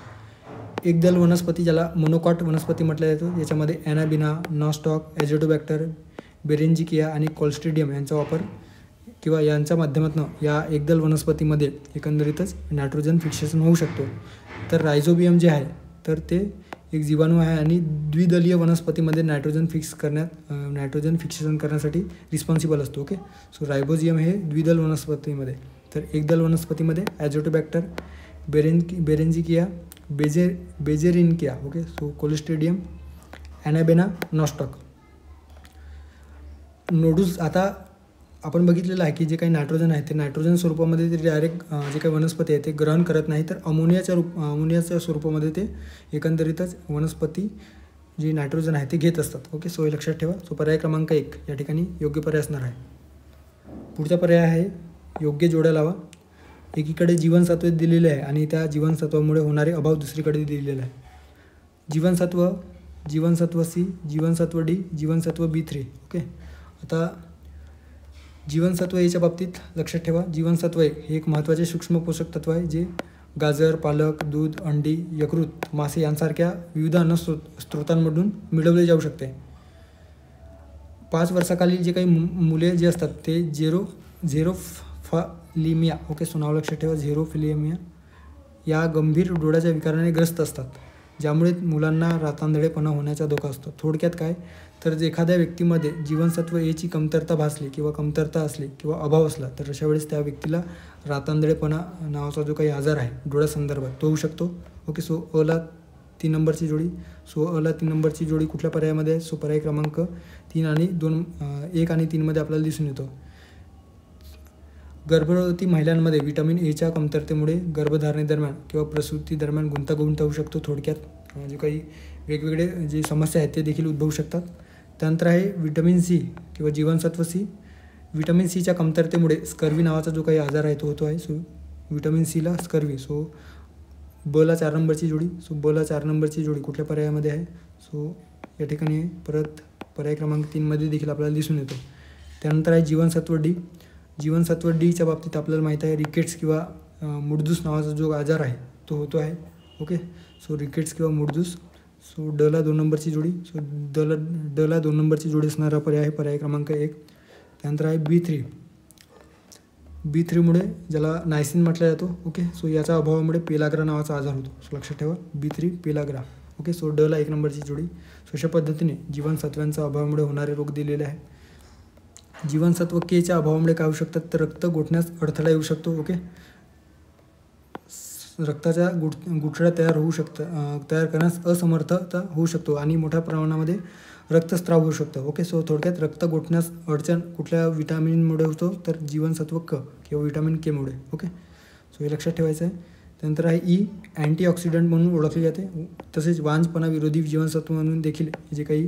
एकदल वनस्पती ज्याला मोनोकॉट वनस्पती म्हटलं जातं, याच्यामध्ये ॲनाबिना, नॉस्टॉक, ॲझोटोबॅक्टर, बेरेंजिकिया आणि क्लोस्ट्रिडियम यांचा वापर किंवा यांच्या माध्यमातून या एकदल वनस्पतीमध्ये एकंदरीतच नायट्रोजन फिक्सेशन होऊ शकतो. तर रायझोबियम जे आहे तर ते एक जीवाणू आहे आणि द्विदलीय वनस्पतीमध्ये नायट्रोजन फिक्सेशन करण्यासाठी रिस्पॉन्सिबल असतो. ओके, सो रायबोझियम हे द्विदल वनस्पतीमध्ये, तर एकदल वनस्पतीमध्ये azotobacter, बेरेंजिकिया, बेजेरिनकिया, okay, so Clostridium, ॲनाबेना, nostoc. नोडूस आता आपण बघितलेलं आहे की जे काही नायट्रोजन आहे ते नायट्रोजन स्वरूपामध्ये ते डायरेक्ट जे काही वनस्पती आहे ते ग्रहण करत नाही, तर अमोनियाच्या स्वरूपामध्ये ते एकंदरीतच वनस्पती जी नायट्रोजन आहे ते घेत असतात. ओके, सो हे लक्षात ठेवा. सो पर्याय क्रमांक 1 या ठिकाणी योग्य पर्याय असणार आहे. पुढचा पर्याय आहे योग्य जोड्या लावा. एकीकडे जीवनसत्व दिलेले आहे आणि त्या जीवनसत्वामुळे होणारे अभाव दुसरीकडे दिलेला आहे. जीवनसत्व C, जीवनसत्व D, जीवनसत्व B3. ओके, आता जीवनसत्व याच्या बाबतीत लक्षात ठेवा, जीवनसत्व हे एक महत्त्वाचे सूक्ष्म पोषक तत्व आहे जे गाजर, पालक, दूध, अंडी, यकृत, मासे यांसारख्या विविध अन्न स्रोतांमधून मिळवले जाऊ शकते. 5 वर्षाखालील जे काही मुले जे असतात ते झेरोफिलिमिया, ओके, सो नाव लक्षात ठेवा, झेरोफिलिमिया या गंभीर डोळ्याच्या विकाराने ग्रस्त असतात, ज्यामुळे मुलांना रातांधळेपणा होण्याचा धोका असतो. थोडक्यात काय, तर जर एखाद्या व्यक्तीमध्ये जीवनसत्व Aची कमतरता भासली किंवा कमतरता असली किंवा अभाव असला तर अशा वेळेस त्या व्यक्तीला रातांधळेपणा नावाचा जो काही आजार आहे डोळ्यासंदर्भात तो होऊ शकतो. ओके, सो अला 3 नंबरची जोडी. सो अला 3 नंबरची जोडी कुठल्या पर्यायामध्ये आहे? सो पर्याय क्रमांक 1 आणि 3 मध्ये आपल्याला दिसून येतो. गर्भवती महिलांमध्ये व्हिटॅमिन Aच्या कमतरतेमुळे गर्भधारणेदरम्यान किंवा प्रसूती दरम्यान गुंतागुंत होऊ शकतो. थोडक्यात जे काही वेगवेगळे जे समस्या आहेत ते देखील उद्भवू शकतात. त्यानंतर आहे व्हिटॅमिन C किंवा जीवनसत्व C. व्हिटॅमिन Cच्या कमतरतेमुळे स्कर्वी नावाचा जो काही आजार आहे तो होतो आहे. सो व्हिटॅमिन Cला स्कर्वी. सो बला 4 नंबरची जोडी. सो बला 4 नंबरची जोडी कुठल्या पर्यायामध्ये आहे? सो या ठिकाणी परत पर्याय क्रमांक 3 मध्ये देखील आपल्याला दिसून येतो. त्यानंतर आहे जीवनसत्व D. जीवनसत्व Dच्या बाबतीत आपल्याला माहीत आहे रिकेट्स किंवा मुडदूस नावाचा जो आजार आहे तो होतो आहे. ओके, सो रिकेट्स किंवा मूळजूस. सो डला 2 नंबरची जोडी. सो डला 2 नंबरची जोडी असणारा पर्याय आहे पर्याय क्रमांक 1. त्यानंतर आहे B3. B3मुळे ज्याला नायसिन म्हटलं जातो. ओके, सो याच्या अभावामुळे पेलाग्रा नावाचा आजार होतो. सो लक्षात ठेवा B3 पेलाग्रा. ओके, सो डला 1 नंबरची जोडी. सो अशा पद्धतीने जीवनसत्वांच्या अभावामुळे होणारे रोग दिलेले आहे. जीवनसत्व केच्या अभावामुळे काय होऊ शकतात तर रक्त गोठण्यास अडथळा येऊ शकतो. ओके, रक्ताच्या गुठळ्या तयार करण्यास असमर्थता होऊ शकतो आणि मोठ्या प्रमाणामध्ये रक्तस्राव होऊ शकतो. ओके, सो थोडक्यात रक्त गोठण्यास अडचण कुठल्या विटामिनमुळे होतो तर जीवनसत्व क किंवा विटामिन केमुळे. ओके, सो हे लक्षात ठेवायचं आहे. त्यानंतर आहे ई. अँटीऑक्सिडंट म्हणून ओळखले जाते. तसेच वांजपणा विरोधी जीवनसत्व म्हणून देखील जे काही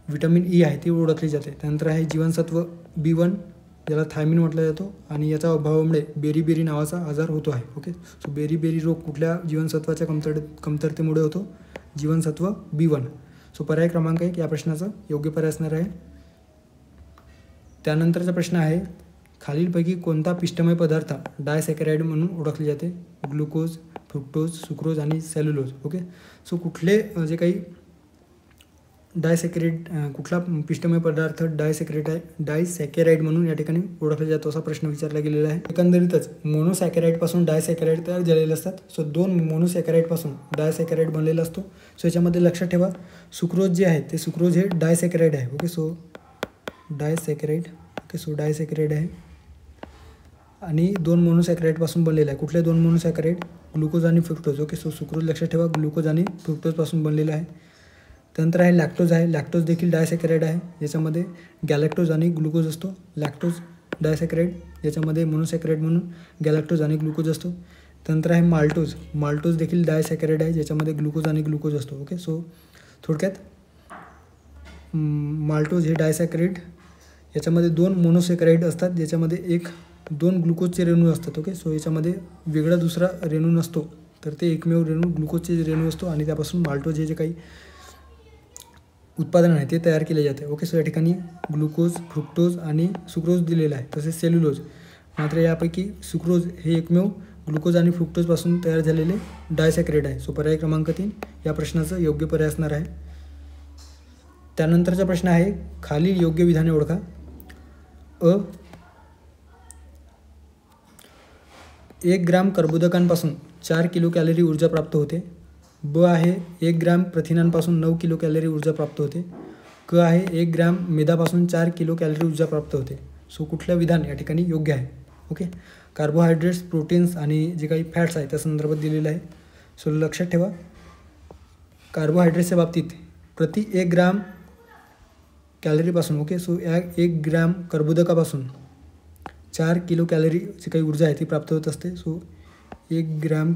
विटामिन ई आहे ती ओळखली जाते. त्यानंतर आहे जीवनसत्व B1 ज्याला थायमिन म्हटलं जातो आणि याच्या अभावामुळे बेरीबेरी नावाचा आजार होतो आहे. ओके, सो बेरीबेरी रोग कुठल्या जीवनसत्वाच्या कमतरतेमुळे होतो जीवनसत्व B1. सो पर्याय क्रमांक 1 या प्रश्नाचा योग्य पर्याय असणार आहे. त्यानंतरचा प्रश्न आहे खालीलपैकी कोणता पिष्टमय पदार्थ डायसॅकराइड म्हणून ओळखले जाते. ग्लुकोज, फ्रुक्टोज, सुक्रोज आणि सेल्युलोज. ओके, सो कुठले जे काही कुठला पिष्टमय पदार्थ डायसॅकराइड म्हणून या ठिकाणी ओळखला जातो असा प्रश्न विचारला गेलेला आहे. एकंदरीतच मोनोसॅकराइडपासून डायसॅकराइड तयार झालेले असतात. सो 2 मोनोसॅकराइडपासून डायसॅकराइड बनलेलं असतो. सो याच्यामध्ये लक्षात ठेवा सुक्रोज जे आहे ते सुक्रोज हे डायसॅकराइड आहे. Okay, so disaccharide. Okay, so disaccharide आहे आणि 2 मोनोसॅकराइडपासून बनलेलं आहे. कुठले 2 मोनोसॅकराइड ग्लुकोज आणि फ्रुक्टोज. ओके, सो सुक्रोज लक्षात ठेवा ग्लुकोज आणि फ्रुक्टोजपासून बनलेलं आहे. त्यानंतर आहे लॅक्टोज आहे. लॅक्टोज देखील डायसॅकराइड आहे ज्याच्यामध्ये गॅलॅक्टोज आणि ग्लुकोज असतो. लॅक्टोज डायसॅकराइड याच्यामध्ये मोनोसॅकराइड म्हणून गॅलॅक्टोज आणि ग्लुकोज असतो. त्यानंतर आहे माल्टोज. माल्टोज देखील डायसॅकराइड आहे ज्याच्यामध्ये ग्लुकोज आणि ग्लुकोज असतो. ओके, सो थोडक्यात माल्टोज हे डायसॅकराइड याच्यामध्ये 2 मोनोसॅकराइड असतात ज्याच्यामध्ये 2 ग्लुकोजचे रेणू असतात. ओके, सो याच्यामध्ये वेगळा दुसरा रेणू नसतो तर ते एकमेव रेणू ग्लुकोजचे रेणू असतो आणि त्यापासून माल्टोज हे जे काही उत्पादन आहे ते तयार केले जाते. ओके, सो या ठिकाणी ग्लुकोज, फ्रुक्टोज आणि सुक्रोज दिलेलं आहे. तसेच सेल्युलोज. मात्र यापैकी सुक्रोज हे एकमेव ग्लुकोज आणि फ्रुक्टोजपासून तयार झालेले डायसॅकराइड आहे. सो पर्याय क्रमांक 3 या प्रश्नाचं योग्य पर्याय असणार आहे. त्यानंतरचा प्रश्न आहे खालील योग्य विधाने ओळखा. 1 ग्राम कर्बोदकांपासून 4 किलो कॅलरी ऊर्जा प्राप्त होते. ब आहे 1 ग्राम प्रथिनांपासून 9 किलो कॅलरी ऊर्जा प्राप्त होते. क आहे 1 ग्राम मेदापासून 4 किलो कॅलरी ऊर्जा प्राप्त होते. सो कुठलं विधान या ठिकाणी योग्य आहे. ओके, कार्बोहायड्रेट्स, प्रोटीन्स आणि जे काही फॅट्स आहे त्या संदर्भात दिलेलं आहे. सो लक्षात ठेवा कार्बोहायड्रेट्सच्या बाबतीत प्रति 1 ग्राम कॅलरीपासून. ओके, सो 1 ग्राम कर्बोदकापासून 4 किलो कॅलरी जी काही ऊर्जा आहे ती प्राप्त होत असते. सो 1 ग्राम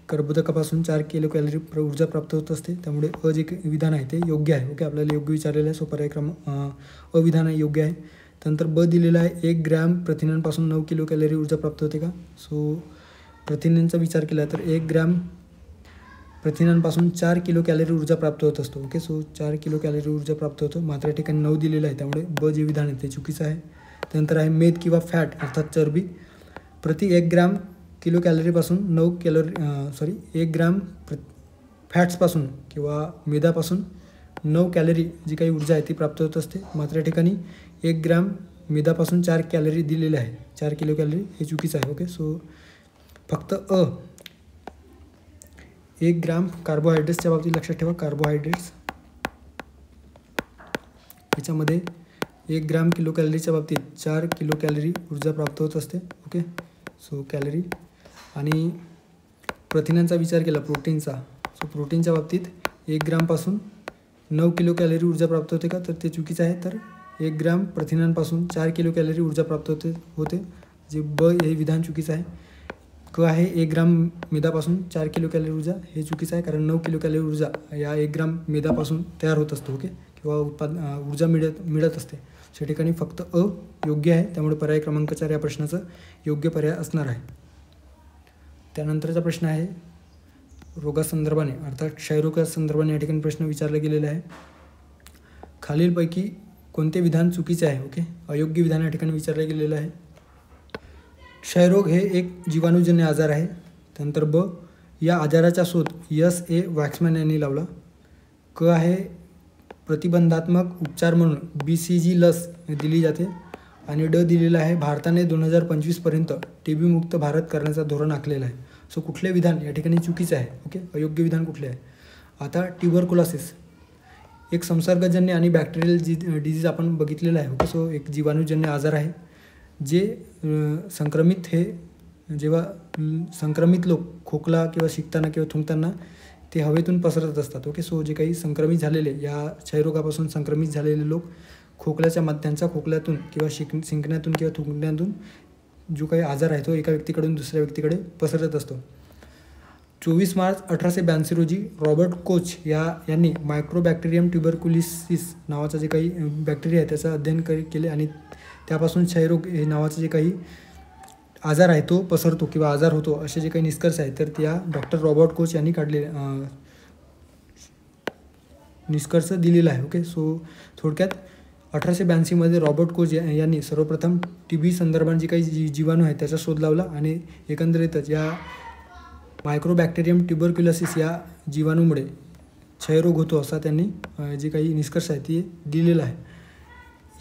कर्बोदकापासून 4 किलो कॅलरी ऊर्जा प्राप्त होत असते. त्यामुळे जे विधान आहे ते योग्य आहे. ओके, आपल्याला योग्य विचारलेलं आहे. सो पर्याय विधान आहे योग्य आहे. त्यानंतर ब दिलेला आहे 1 ग्राम प्रथिनांपासून 9 किलो कॅलरी ऊर्जा प्राप्त होते का. सो प्रथिनांचा विचार केला तर 1 ग्राम प्रथिनांपासून 4 किलो कॅलरी ऊर्जा प्राप्त होत असतो. ओके, सो 4 किलो कॅलरी ऊर्जा प्राप्त होतो. मात्र या ठिकाणी 9 दिलेलं आहे त्यामुळे ब जे विधान आहे ते चुकीचं आहे. त्यानंतर आहे मेद किंवा फॅट अर्थात चरबी. प्रति 1 ग्राम किलो कॅलरीपासून 1 ग्राम फॅट्सपासून किंवा मेदापासून 9 कॅलरी जी काही ऊर्जा आहे ती प्राप्त होत असते. मात्र या ठिकाणी 1 ग्राम मेदापासून 4 कॅलरी दिलेले आहे. 4 किलो कॅलरी हे चुकीचं आहे. ओके, सो फक्त 1 ग्राम कार्बोहायड्रेट्सच्या बाबतीत लक्षात ठेवा. कार्बोहायड्रेट्स याच्यामध्ये 1 ग्राम किलो कॅलरीच्या बाबतीत 4 किलो कॅलरी ऊर्जा प्राप्त होत असते. Okay, so calorie. आणि प्रथिनांचा विचार केला प्रोटीनचा. सो प्रोटीनच्या बाबतीत 1 ग्रामपासून 9 किलो कॅलरी ऊर्जा प्राप्त होते का तर ते चुकीचं आहे. तर 1 ग्राम प्रथिनांपासून 4 किलो कॅलरी ऊर्जा प्राप्त होते जे ब हे विधान चुकीचं आहे. क आहे 1 ग्राम मेदापासून 4 किलो कॅलरी ऊर्जा हे चुकीचं आहे कारण 9 किलो कॅलरी ऊर्जा या 1 ग्राम मेदापासून तयार होत असतो. ओके, किंवा ऊर्जा मिळत असते. या ठिकाणी फक्त योग्य आहे. त्यामुळे पर्याय क्रमांक 4 या प्रश्नाचं योग्य पर्याय असणार आहे. त्यानंतरचा प्रश्न आहे रोगासंदर्भाने अर्थात क्षयरोगा संदर्भाने या ठिकाणी प्रश्न विचारला गेलेला आहे. खालीलपैकी कोणते विधान चुकीचे आहे. ओके, अयोग्य विधान या ठिकाणी विचारलं गेलेलं आहे. क्षयरोग हे एक जीवाणूजन्य आजार आहे. त्यानंतर ब या आजाराचा शोध S.A. वॅक्समॅन यांनी लावला. क आहे प्रतिबंधात्मक उपचार म्हणून BCG लस दिली जाते. आणि ड दिलेला आहे भारताने 2025पर्यंत TB मुक्त भारत करण्याचा धोरण आखलेला आहे. सो कुठले विधान या ठिकाणी चुकीचं आहे? ओके, अयोग्य विधान कुठले आहे? आता ट्युबरकुलोसिस एक संसर्गजन्य आणि बॅक्टेरियल डिजीज आपण बघितलेलं आहे. ओके, सो एक जीवाणूजन्य आजार आहे जे जेव्हा संक्रमित लोक खोकला किंवा शिंकताना किंवा थुंकताना ते हवेतून पसरत असतात. ओके, सो जे काही संक्रमित झालेले या क्षयरोगापासून संक्रमित झालेले लोक त्यांच्या खोकल्यातून किंवा शिंकण्यातून किंवा थुंकण्यातून जो काही आजार आहे तो एका व्यक्तीकडून दुसऱ्या व्यक्तीकडे पसरत असतो. 24 मार्च 1882 रोजी रॉबर्ट कोच यांनी मायक्रोबॅक्टेरियम ट्युबरकुलोसिस नावाचा जे काही बॅक्टेरिया आहे त्याचं अध्ययन केले आणि त्यापासून क्षयरोग हे नावाचं जे काही आजार आहे तो पसरतो किंवा आजार होतो असे जे काही निष्कर्ष आहेत तर त्या डॉक्टर रॉबर्ट कोच यांनी काढले निष्कर्ष दिलेला आहे. ओके, सो थोडक्यात 1882 रॉबर्ट कोच यांनी सर्वप्रथम TB संदर्भात जे काही जीवाणू आहेत त्याचा शोध लावला आणि एकंदरीतच या मायक्रोबॅक्टेरियम ट्युबरक्युलोसिस या जीवाणूमुळे क्षयरोग होतो असा त्यांनी जे काही निष्कर्ष आहे ते दिलेला आहे.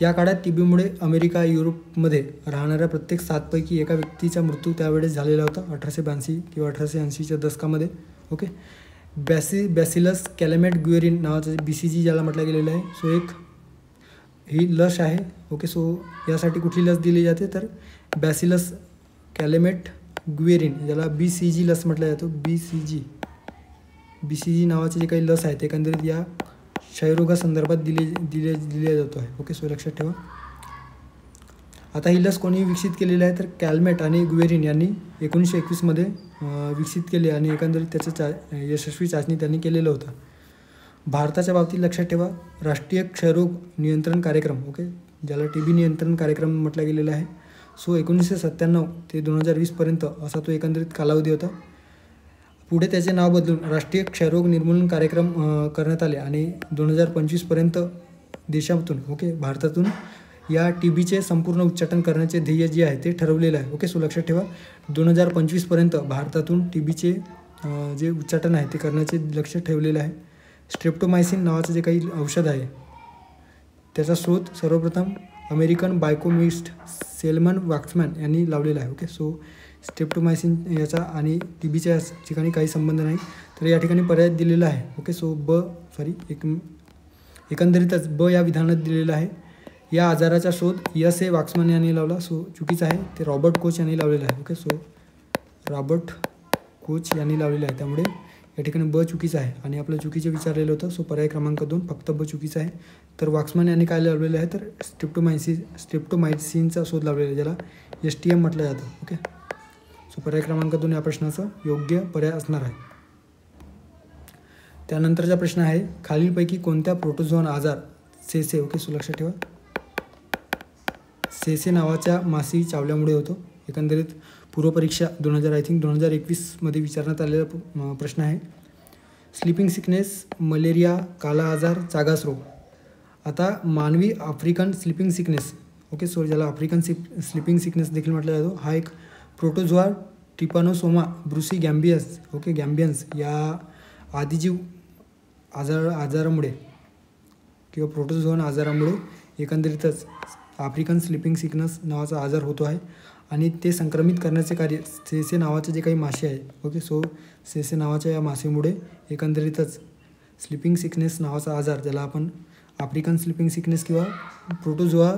या काळात TBमुळे अमेरिका युरोपमध्ये राहणाऱ्या प्रत्येक 7 पैकी एका व्यक्तीचा मृत्यू त्यावेळेस झालेला होता 1882 किंवा 1880च्या दशकामध्ये. ओके, बॅसिलस कॅलेमेट ग्युएरिन नावाचं BCG ज्याला म्हटलं गेलेलं आहे. सो ही लस आहे. ओके, सो यासाठी कुठली लस दिली जाते तर बॅसिलस कॅलेमेट ग्युएरिन ज्याला BCG लस म्हटलं जातो. BCG नावाचे जे काही लस आहेत एकंदरीत या क्षयरोगासंदर्भात दिले जातो आहे. ओके, सो लक्षात ठेवा. आता ही लस कोणी विकसित केलेली आहे तर कॅलमेट आणि ग्युएरिन यांनी 1921 विकसित केले आणि एकंदरीत त्याचं यशस्वी चाचणी त्यांनी केलेलं होतं. भारताच्या बाबतीत लक्षात ठेवा राष्ट्रीय क्षयरोग नियंत्रण कार्यक्रम ओके ज्याला TB नियंत्रण कार्यक्रम म्हटलं गेलेला आहे. सो 1997 ते 2020पर्यंत असा तो एकंदरीत कालावधी होता. पुढे त्याचे नाव बदलून राष्ट्रीय क्षयरोग निर्मूलन कार्यक्रम करण्यात आले आणि 2025पर्यंत देशातून भारतातून या TBचे संपूर्ण उच्चाटन करण्याचे ध्येय जे आहे ते ठरवलेलं आहे. ओके, सो लक्षात ठेवा 2025पर्यंत भारतातून TBचे जे उच्चाटन आहे ते करण्याचे लक्ष ठेवलेलं आहे. स्ट्रेप्टोमायसिन नावाचं जे काही औषध आहे त्याचा शोध सर्वप्रथम अमेरिकन बायोकेमिस्ट सेल्मन वॅक्समॅन यांनी लावलेला आहे. ओके, सो स्ट्रेप्टोमायसिन याचा आणि TBच्या ठिकाणी काही संबंध नाही तर या ठिकाणी पर्याय दिलेला आहे. ओके, सो एकंदरीतच ब या विधानात दिलेलं आहे. या आजाराचा शोध S.A. वॅक्समॅन यांनी लावला. सो चुकीचं आहे ते रॉबर्ट कोच यांनी लावलेलं आहे. ओके, सो रॉबर्ट कोच यांनी लावलेलं आहे त्यामुळे या ठिकाणी ब चुकीचं आहे आणि आपलं चुकीचं विचारलेलं होतं. सो पर्याय क्रमांक 2 फक्त ब चुकीचं आहे. तर वॅक्समॅन यांनी काय लावलेलं आहे तर स्ट्रेप्टोमायसिनचा शोध लावलेला आहे ज्याला STM म्हटलं जातं. ओके, सो पर्याय क्रमांक 2 या प्रश्नाचं योग्य पर्याय असणार आहे. त्यानंतरचा प्रश्न आहे खालीलपैकी कोणत्या प्रोटोझोन आजार सेसे ओके सो लक्षात ठेवा सेसे नावाच्या माशी चावल्यामुळे होतो. एकंदरीत पूर्वपरीक्षा 2021 विचारण्यात आलेला प्रश्न आहे. स्लीपिंग सिकनेस, मलेरिया, काला आजार, चागास रोग. आता मानवी African sleeping sickness okay so ज्याला आफ्रिकन स्लीपिंग सिकनेस देखील म्हटलं जातो हा एक प्रोटोझोआ ट्रिपानोसोमा ब्रुसीगॅम्बियस ओके गॅम्बियन्स या आदिजीव आजारामुळे किंवा प्रोटोझोन आजारामुळे एकंदरीतच आफ्रिकन स्लीपिंग सिकनेस नावाचा आजार होतो आहे आणि ते संक्रमित करण्याचे कार्य सेसे नावाचे जे काही मासे आहे ओके सो सेसे नावाच्या या मासेमुळे एकंदरीतच स्लीपिंग सिकनेस नावाचा आजार ज्याला आपण आफ्रिकन स्लीपिंग सिकनेस किंवा प्रोटोझोआ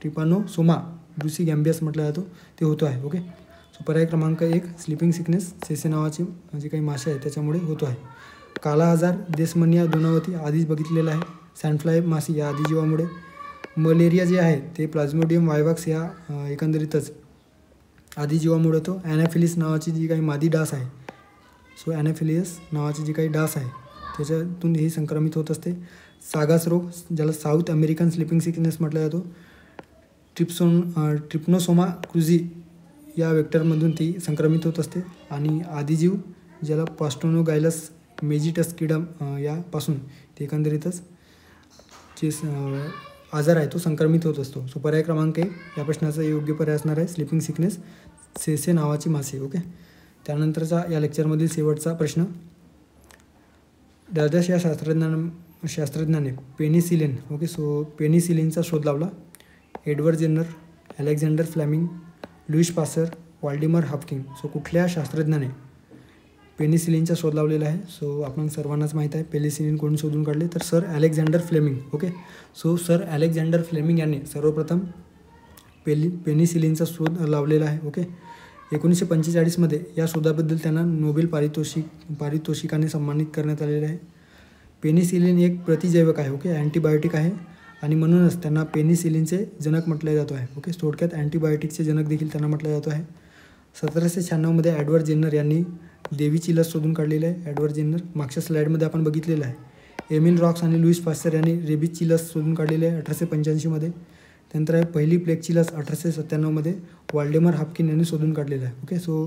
ट्रिपानोसोमा ब्रुसीगॅम्बियस म्हटलं जातो ते होतो आहे. ओके सो पर्याय क्रमांक 1 स्लीपिंग सिकनेस सेसे नावाचे जे काही मासे आहेत त्याच्यामुळे होतो आहे. काला आजार देशमनिया दोनावती आधीच बघितलेला आहे. सँडफ्लाय मासी या आदिजीवामुळे. मलेरिया जे आहे ते प्लाझ्मोडियम वायवॅक्स या एकंदरीतच आदिजीवामुळे होतो. ॲनाफिलिस नावाची जी काही मादी डास आहे सो ॲनाफिलियस नावाची जी काही डास आहे त्याच्यातून ही संक्रमित होत असते. सागास रोग ज्याला साऊथ अमेरिकन स्लीपिंग सिकनेस म्हटलं जातो. ट्रिप्नोसोमा क्रुझी या वेक्टरमधून ती संक्रमित होत असते आणि आदिजीव ज्याला पास्टोनोगायलस मेजिटस किडम यापासून ते एकंदरीतच जे आजार आहे तो संक्रमित होत असतो. सो पर्याय क्रमांक 1 या प्रश्नाचा योग्य पर्याय असणार आहे स्लीपिंग सिकनेस सेसे नावाची मासे. ओके, त्यानंतरचा या लेक्चरमधील शेवटचा प्रश्न, द्वादश या शास्त्रज्ञाने पेनिसिलिन, ओके, सो पेनिसिलिनचा शोध लावला. Edward Jenner, Alexander Fleming, Louis Pasteur, Waldemar Haffkine. So कुठल्या शास्त्रज्ञाने पेनिसिलिनचा शोध लावलेला आहे? सो आपण सर्वांनाच माहीत आहे पेनिसिलिन कोण शोधून काढले, तर Sir Alexander Fleming. Okay, so Sir Alexander Fleming यांनी सर्वप्रथम पेनिसिलिनचा शोध लावलेला आहे. ओके, 1945मध्ये या शोधाबद्दल त्यांना नोबेल पारितोषिकाने सन्मानित करण्यात आलेले आहे. पेनिसिलिन एक प्रतिजैवक आहे. ओके, अँटीबायोटिक आहे आणि म्हणूनच त्यांना पेनिसिलिनचे जनक म्हटले जातो आहे. ओके, थोडक्यात अँटीबायोटिकचे जनक देखील त्यांना म्हटलं जातो आहे. 1796मध्ये एडवर्ड जेनर यांनी देवीची लस शोधून काढलेली आहे. एडवर्ड जेनर मागच्या स्लाईडमध्ये आपण बघितलेलं आहे. एमिल रॉक्स आणि लुईस पास्चर यांनी रेबीजची लस शोधून काढलेली आहे 1885मध्ये. त्यानंतर आहे पहिली प्लेगची लस 1897मध्ये वाल्डेमर हाफकिन यांनी शोधून काढलेलं आहे. ओके, सो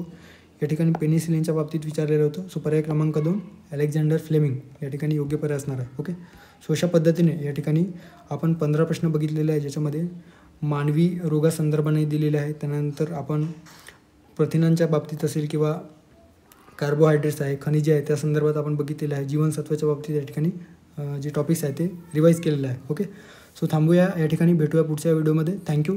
या ठिकाणी पेनिसिलिनच्या बाबतीत विचारलेलं होतं. सो पर्याय क्रमांक 2 अलेक्झांडर फ्लेमिंग या ठिकाणी योग्य पर्याय असणार आहे. ओके, सो अशा पद्धतीने या ठिकाणी आपण 15 प्रश्न बघितलेले आहे, ज्याच्यामध्ये मानवी रोगासंदर्भाने दिलेले आहे. त्यानंतर आपण प्रथिनांच्या बाबतीत असेल किंवा कार्बोहायड्रेट्स आहे, खनिजे आहे, त्या संदर्भात आपण बघितलेलं आहे. जीवनसत्वाच्या बाबतीत या ठिकाणी जे टॉपिक्स आहेत ते रिवाईज केलेलं आहे. ओके, सो थांबूया या ठिकाणी, भेटूया पुढच्या व्हिडिओमध्ये. थँक्यू.